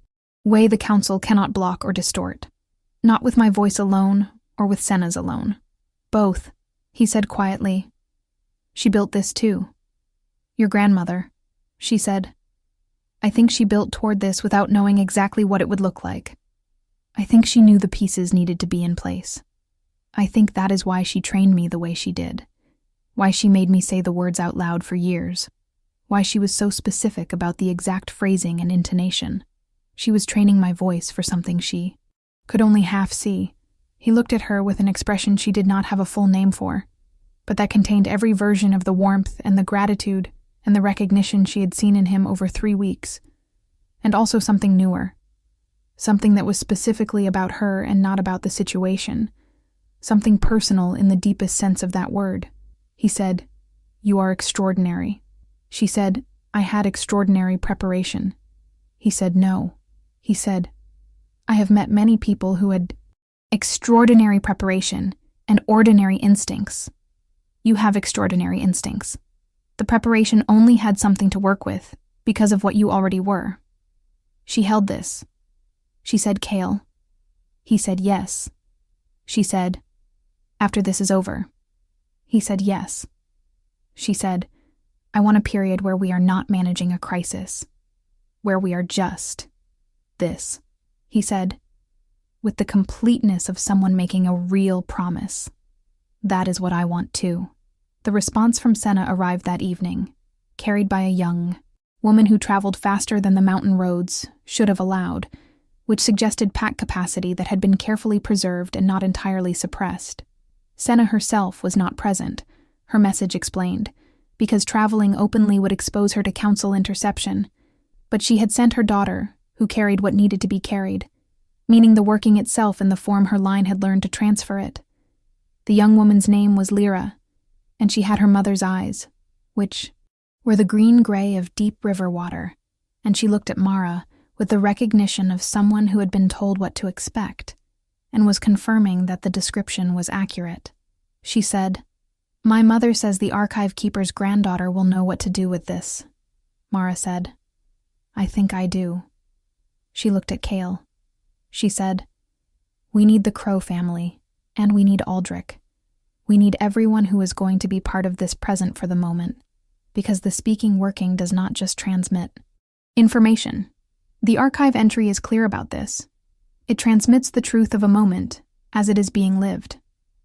way the council cannot block or distort." Not with my voice alone, or with Senna's alone. Both, he said quietly. She built this too. Your grandmother, she said. I think she built toward this without knowing exactly what it would look like. I think she knew the pieces needed to be in place. I think that is why she trained me the way she did. Why she made me say the words out loud for years. Why she was so specific about the exact phrasing and intonation. She was training my voice for something she could only half see. He looked at her with an expression she did not have a full name for, but that contained every version of the warmth and the gratitude and the recognition she had seen in him over 3 weeks, and also something newer, something that was specifically about her and not about the situation, something personal in the deepest sense of that word. He said, "You are extraordinary." She said, "I had extraordinary preparation." He said, "No." He said, "I have met many people who had extraordinary preparation and ordinary instincts. You have extraordinary instincts. The preparation only had something to work with because of what you already were." She held this. She said, "Cale." He said, "Yes." She said, "After this is over." He said, "Yes." She said, "I want a period where we are not managing a crisis, where we are just this." He said, "With the completeness of someone making a real promise. That is what I want too." The response from Senna arrived that evening, carried by a young woman who traveled faster than the mountain roads should have allowed, which suggested pack capacity that had been carefully preserved and not entirely suppressed. Senna herself was not present, her message explained, because traveling openly would expose her to council interception, but she had sent her daughter, who carried what needed to be carried, meaning the working itself in the form her line had learned to transfer it. The young woman's name was Lyra, and she had her mother's eyes, which were the green-gray of deep river water, and she looked at Mara with the recognition of someone who had been told what to expect, and was confirming that the description was accurate. She said, "My mother says the archive keeper's granddaughter will know what to do with this." Mara said, "I think I do." She looked at Cale. She said, "We need the Crow family, and we need Aldrich. We need everyone who is going to be part of this present for the moment, because the speaking working does not just transmit information. The archive entry is clear about this. It transmits the truth of a moment as it is being lived.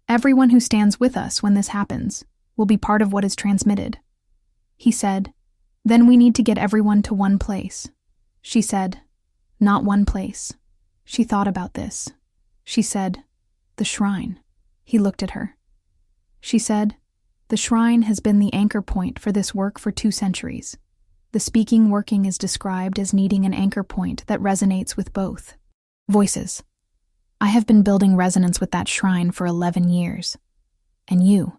Everyone who stands with us when this happens will be part of what is transmitted." He said, "Then we need to get everyone to one place." She said, "Not one place." She thought about this. She said, "The shrine." He looked at her. She said, "The shrine has been the anchor point for this work for 2 centuries. The speaking working is described as needing an anchor point that resonates with both voices. I have been building resonance with that shrine for 11 years. And you?"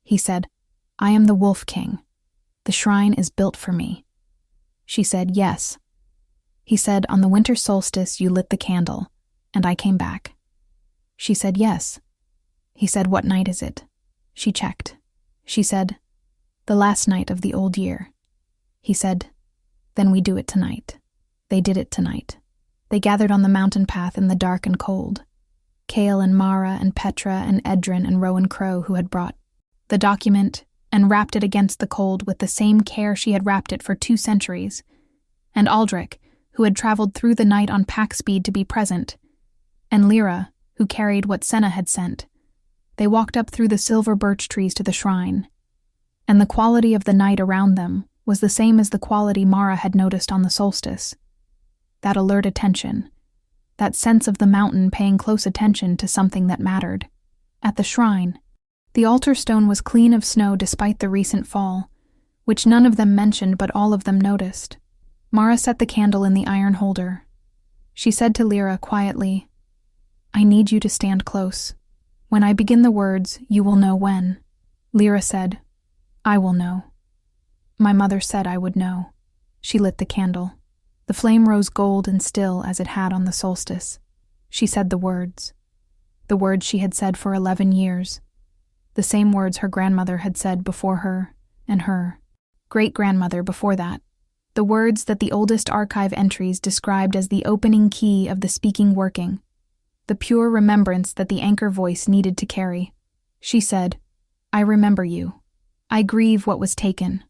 He said, "I am the Wolf King. The shrine is built for me." She said, "Yes." He said, "On the winter solstice you lit the candle, and I came back." She said, "Yes." He said, "What night is it?" She checked. She said, "The last night of the old year." He said, "Then we do it tonight." They did it tonight. They gathered on the mountain path in the dark and cold. Cale and Mara and Petra and Edrin and Rowan Crow, who had brought the document and wrapped it against the cold with the same care she had wrapped it for 2 centuries, and Aldrich, who had traveled through the night on pack speed to be present, and Lyra, who carried what Senna had sent. They walked up through the silver birch trees to the shrine, and the quality of the night around them was the same as the quality Mara had noticed on the solstice. That alert attention, that sense of the mountain paying close attention to something that mattered. At the shrine, the altar stone was clean of snow despite the recent fall, which none of them mentioned but all of them noticed. Mara set the candle in the iron holder. She said to Lyra quietly, "I need you to stand close. When I begin the words, you will know when." Lyra said, "I will know." My mother said I would know. She lit the candle. The flame rose gold and still as it had on the solstice. She said the words she had said for 11 years, the same words her grandmother had said before her and her great-grandmother before that, the words that the oldest archive entries described as the opening key of the speaking working. the pure remembrance that the anchor voice needed to carry. She said, "I remember you. I grieve what was taken.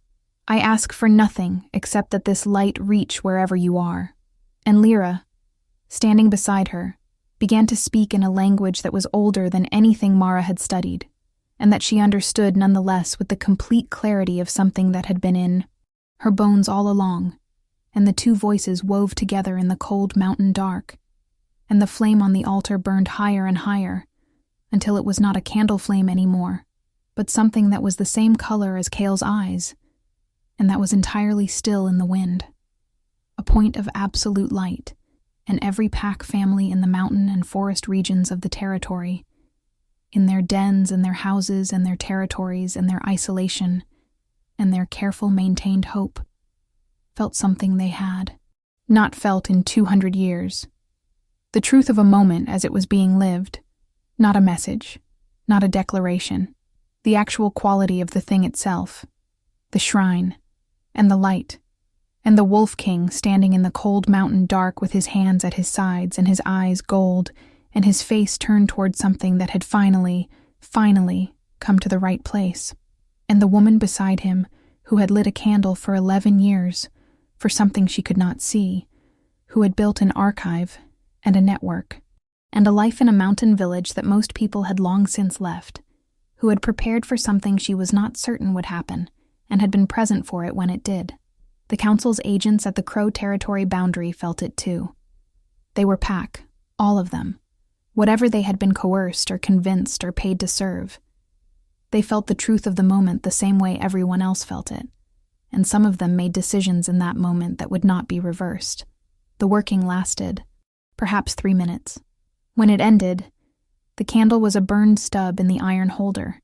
I ask for nothing except that this light reach wherever you are." And Lyra, standing beside her, began to speak in a language that was older than anything Mara had studied, and that she understood nonetheless with the complete clarity of something that had been in her bones all along, and the two voices wove together in the cold mountain dark, and the flame on the altar burned higher and higher, until it was not a candle flame anymore, but something that was the same color as Kale's eyes, and that was entirely still in the wind. A point of absolute light, and every pack family in the mountain and forest regions of the territory, in their dens and their houses and their territories and their isolation and their careful maintained hope, felt something they had not felt in 200 years. The truth of a moment as it was being lived, not a message, not a declaration, the actual quality of the thing itself, the shrine, and the light, and the Wolf King standing in the cold mountain dark with his hands at his sides and his eyes gold, and his face turned toward something that had finally come to the right place, and the woman beside him who had lit a candle for 11 years for something she could not see, who had built an archive and a network, and a life in a mountain village that most people had long since left, who had prepared for something she was not certain would happen, and had been present for it when it did. The council's agents at the Crow territory boundary felt it too. They were pack, all of them, whatever they had been coerced or convinced or paid to serve. They felt the truth of the moment the same way everyone else felt it, and some of them made decisions in that moment that would not be reversed. The working lasted perhaps 3 minutes. When it ended, the candle was a burned stub in the iron holder,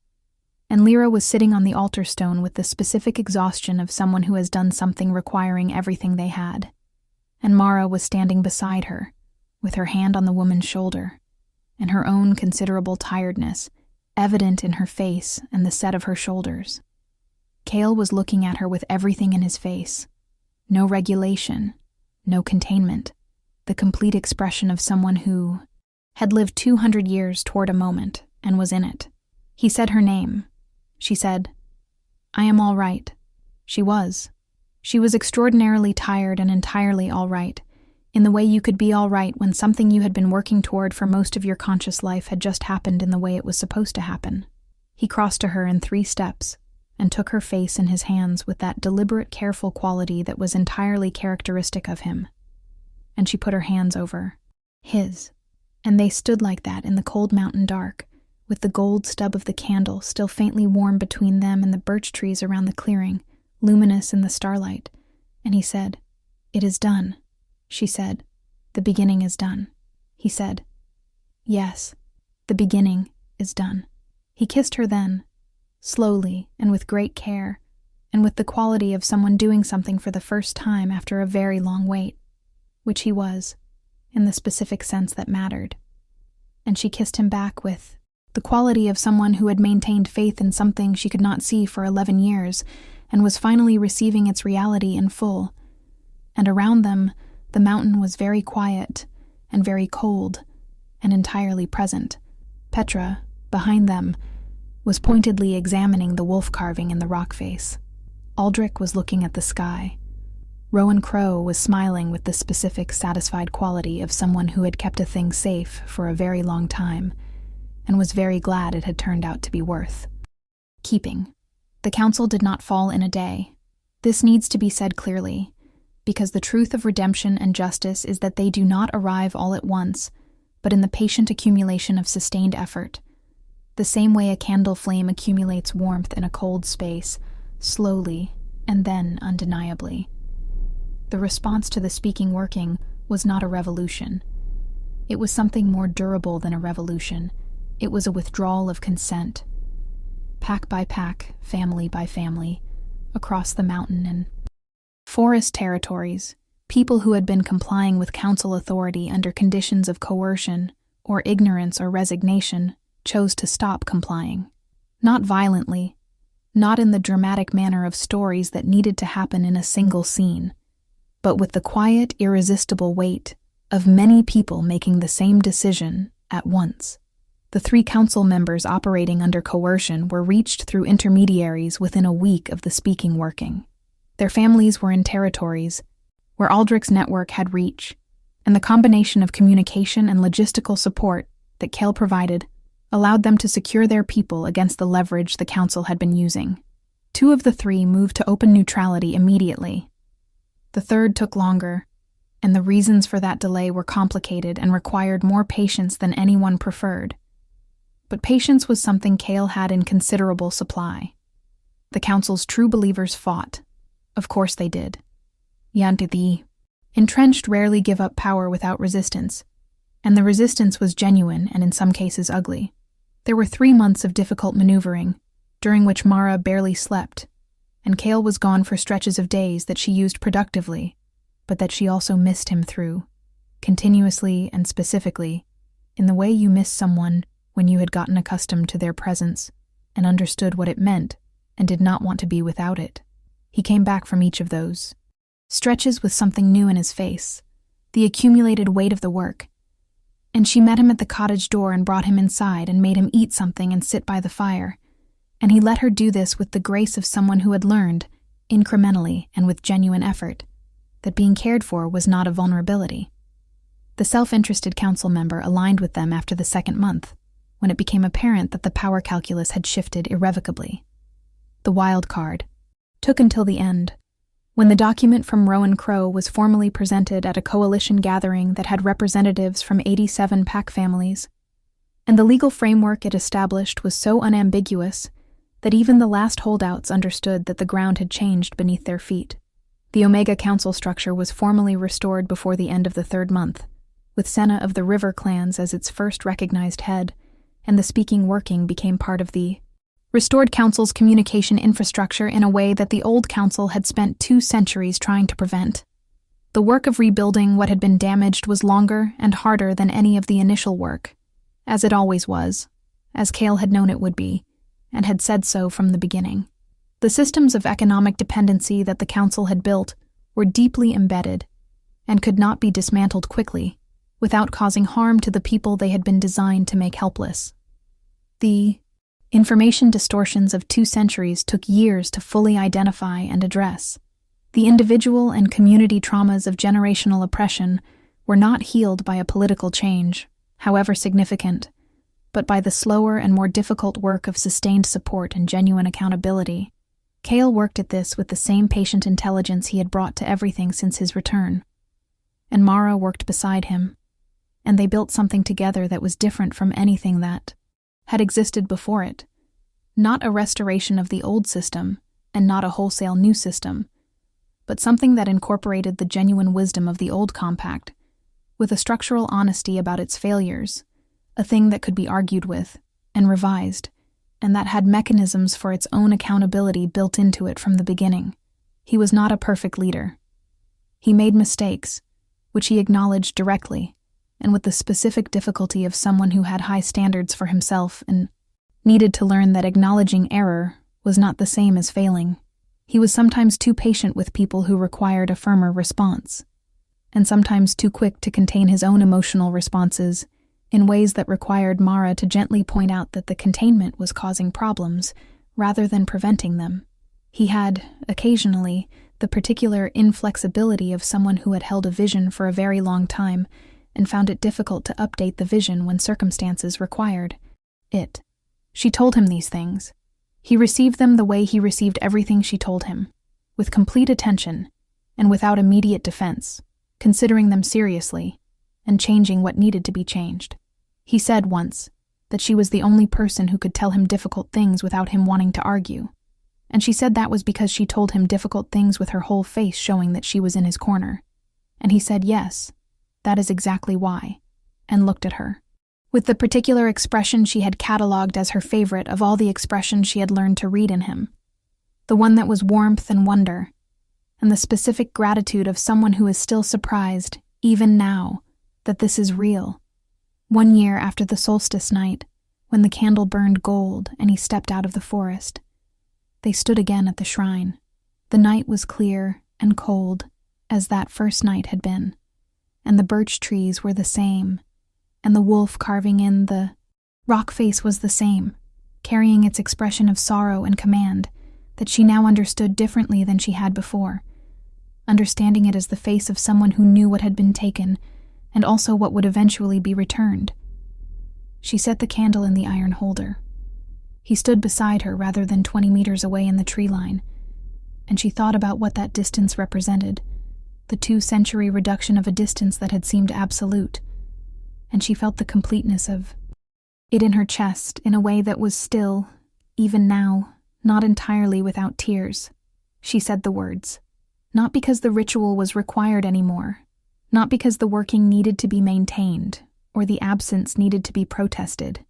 and Lyra was sitting on the altar stone with the specific exhaustion of someone who has done something requiring everything they had, and Mara was standing beside her, with her hand on the woman's shoulder, and her own considerable tiredness evident in her face and the set of her shoulders. Kale was looking at her with everything in his face. No regulation, no containment, the complete expression of someone who had lived 200 years toward a moment and was in it. He said her name. She said, "I am all right." She was. She was extraordinarily tired and entirely all right, in the way you could be all right when something you had been working toward for most of your conscious life had just happened in the way it was supposed to happen. He crossed to her in 3 steps and took her face in his hands with that deliberate, careful quality that was entirely characteristic of him. And she put her hands over his, and they stood like that in the cold mountain dark, with the gold stub of the candle still faintly warm between them and the birch trees around the clearing, luminous in the starlight. And he said, "It is done." She said, "The beginning is done." He said, "Yes, the beginning is done." He kissed her then, slowly and with great care, and with the quality of someone doing something for the first time after a very long wait, which he was, in the specific sense that mattered. And she kissed him back with the quality of someone who had maintained faith in something she could not see for 11 years and was finally receiving its reality in full. And around them, the mountain was very quiet and very cold and entirely present. Petra, behind them, was pointedly examining the wolf carving in the rock face. Aldrich was looking at the sky. Rowan Crow was smiling with the specific, satisfied quality of someone who had kept a thing safe for a very long time and was very glad it had turned out to be worth keeping. The council did not fall in a day. This needs to be said clearly, because the truth of redemption and justice is that they do not arrive all at once, but in the patient accumulation of sustained effort. The same way a candle flame accumulates warmth in a cold space, slowly and then undeniably. The response to the speaking working was not a revolution. It was something more durable than a revolution. It was a withdrawal of consent. Pack by pack, family by family, across the mountain and forest territories, people who had been complying with council authority under conditions of coercion or ignorance or resignation chose to stop complying. Not violently, not in the dramatic manner of stories that needed to happen in a single scene, but with the quiet, irresistible weight of many people making the same decision at once. The 3 council members operating under coercion were reached through intermediaries within a week of the speaking working. Their families were in territories where Aldrich's network had reach, and the combination of communication and logistical support that Cale provided allowed them to secure their people against the leverage the council had been using. 2 of the 3 moved to open neutrality immediately. The 3rd took longer, and the reasons for that delay were complicated and required more patience than anyone preferred. But patience was something Cale had in considerable supply. The council's true believers fought. Of course they did. The entrenched rarely give up power without resistance, and the resistance was genuine and in some cases ugly. There were 3 months of difficult maneuvering, during which Mara barely slept, and Cale was gone for stretches of days that she used productively, but that she also missed him through, continuously and specifically, in the way you miss someone when you had gotten accustomed to their presence and understood what it meant and did not want to be without it. He came back from each of those stretches with something new in his face, the accumulated weight of the work, and she met him at the cottage door and brought him inside and made him eat something and sit by the fire, and he let her do this with the grace of someone who had learned, incrementally and with genuine effort, that being cared for was not a vulnerability. The self-interested council member aligned with them after the 2nd month, when it became apparent that the power calculus had shifted irrevocably. The wild card took until the end, when the document from Rowan Crow was formally presented at a coalition gathering that had representatives from 87 pack families, and the legal framework it established was so unambiguous that even the last holdouts understood that the ground had changed beneath their feet. The Omega Council structure was formally restored before the end of the 3rd month, with Senna of the River clans as its first recognized head, and the speaking working became part of the restored council's communication infrastructure in a way that the old council had spent 2 centuries trying to prevent. The work of rebuilding what had been damaged was longer and harder than any of the initial work, as it always was, as Cale had known it would be, and had said so from the beginning. The systems of economic dependency that the council had built were deeply embedded and could not be dismantled quickly without causing harm to the people they had been designed to make helpless. The information distortions of 2 centuries took years to fully identify and address. The individual and community traumas of generational oppression were not healed by a political change, however significant, but by the slower and more difficult work of sustained support and genuine accountability. Cale worked at this with the same patient intelligence he had brought to everything since his return. And Mara worked beside him, and they built something together that was different from anything that had existed before it. Not a restoration of the old system, and not a wholesale new system, but something that incorporated the genuine wisdom of the old compact, with a structural honesty about its failures, a thing that could be argued with and revised, and that had mechanisms for its own accountability built into it from the beginning. He was not a perfect leader. He made mistakes, which he acknowledged directly, and with the specific difficulty of someone who had high standards for himself and needed to learn that acknowledging error was not the same as failing. He was sometimes too patient with people who required a firmer response, and sometimes too quick to contain his own emotional responses in ways that required Mara to gently point out that the containment was causing problems rather than preventing them. He had, occasionally, the particular inflexibility of someone who had held a vision for a very long time and found it difficult to update the vision when circumstances required it. She told him these things. He received them the way he received everything she told him, with complete attention and without immediate defense, considering them seriously and changing what needed to be changed. He said once that she was the only person who could tell him difficult things without him wanting to argue, and she said that was because she told him difficult things with her whole face showing that she was in his corner. And he said yes, that is exactly why, and looked at her, with the particular expression she had catalogued as her favorite of all the expressions she had learned to read in him, the one that was warmth and wonder, and the specific gratitude of someone who is still surprised, even now, that this is real. 1 year after the solstice night, when the candle burned gold and he stepped out of the forest, they stood again at the shrine. The night was clear and cold, as that first night had been, and the birch trees were the same, and the wolf carving in the rock face was the same, carrying its expression of sorrow and command that she now understood differently than she had before, understanding it as the face of someone who knew what had been taken and also what would eventually be returned. She set the candle in the iron holder. He stood beside her rather than 20 meters away in the tree line, and she thought about what that distance represented, the 2-century reduction of a distance that had seemed absolute, and she felt the completeness of it in her chest in a way that was still, even now, not entirely without tears. She said the words, not because the ritual was required anymore, not because the working needed to be maintained, or the absence needed to be protested,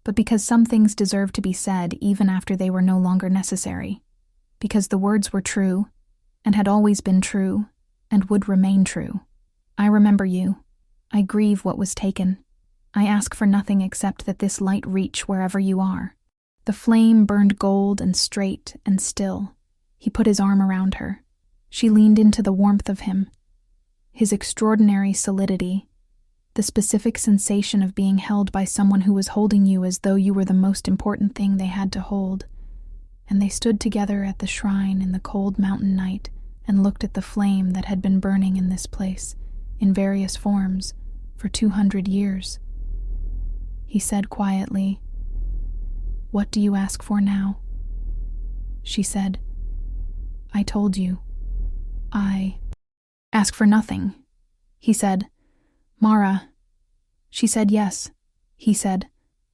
but because some things deserved to be said even after they were no longer necessary, because the words were true, and had always been true, and would remain true. I remember you. I grieve what was taken. I ask for nothing except that this light reach wherever you are. The flame burned gold and straight and still. He put his arm around her. She leaned into the warmth of him. His extraordinary solidity, the specific sensation of being held by someone who was holding you as though you were the most important thing they had to hold. And they stood together at the shrine in the cold mountain night and looked at the flame that had been burning in this place, in various forms, for 200 years. He said quietly, "What do you ask for now?" She said, "I told you. I ask for nothing." He said, "Mara." She said yes. He said,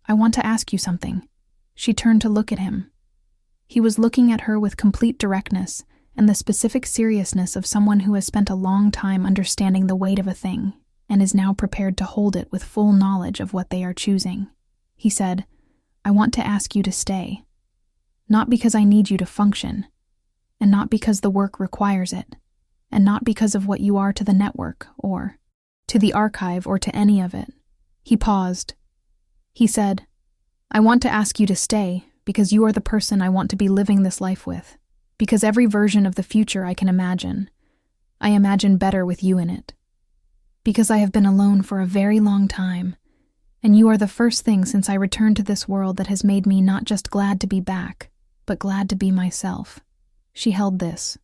"I want to ask you something." She turned to look at him. He was looking at her with complete directness and the specific seriousness of someone who has spent a long time understanding the weight of a thing and is now prepared to hold it with full knowledge of what they are choosing. He said, "I want to ask you to stay. Not because I need you to function, and not because the work requires it, and not because of what you are to the network, or to the archive, or to any of it." He paused. He said, "I want to ask you to stay because you are the person I want to be living this life with, because every version of the future I can imagine, I imagine better with you in it. Because I have been alone for a very long time, and you are the first thing since I returned to this world that has made me not just glad to be back, but glad to be myself." She held this.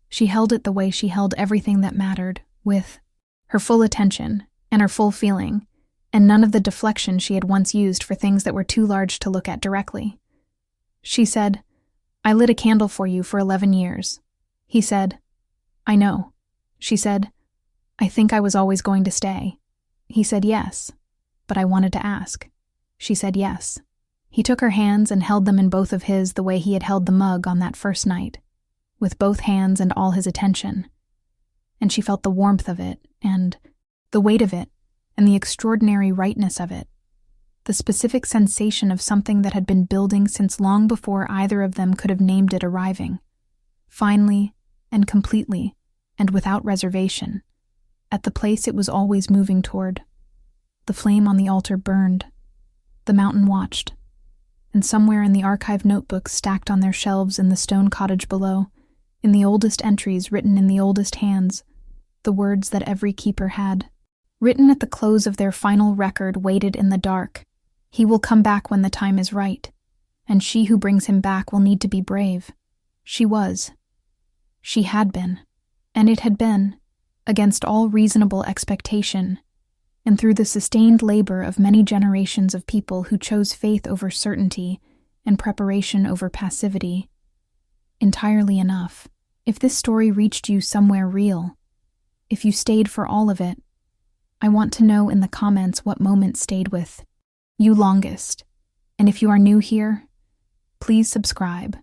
She held it the way she held everything that mattered, with her full attention and her full feeling, and none of the deflection she had once used for things that were too large to look at directly. She said, "I lit a candle for you for 11 years. He said, "I know." She said, "I think I was always going to stay." He said, "Yes, but I wanted to ask." She said, "Yes." He took her hands and held them in both of his the way he had held the mug on that first night, with both hands and all his attention. And she felt the warmth of it, and the weight of it, and the extraordinary rightness of it, the specific sensation of something that had been building since long before either of them could have named it arriving, finally and completely and without reservation, at the place it was always moving toward. The flame on the altar burned. The mountain watched. And somewhere in the archive notebooks stacked on their shelves in the stone cottage below, in the oldest entries written in the oldest hands, the words that every keeper had, written at the close of their final record, waited in the dark. He will come back when the time is right, and she who brings him back will need to be brave. She was. She had been. And it had been, against all reasonable expectation, and through the sustained labor of many generations of people who chose faith over certainty and preparation over passivity, entirely enough. If this story reached you somewhere real, if you stayed for all of it, I want to know in the comments what moment stayed with you longest. And if you are new here, please subscribe,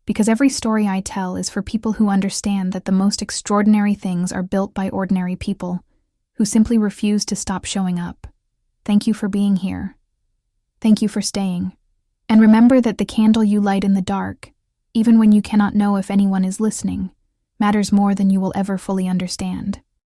because every story I tell is for people who understand that the most extraordinary things are built by ordinary people who simply refuse to stop showing up. Thank you for being here. Thank you for staying. And remember that the candle you light in the dark, even when you cannot know if anyone is listening, matters more than you will ever fully understand.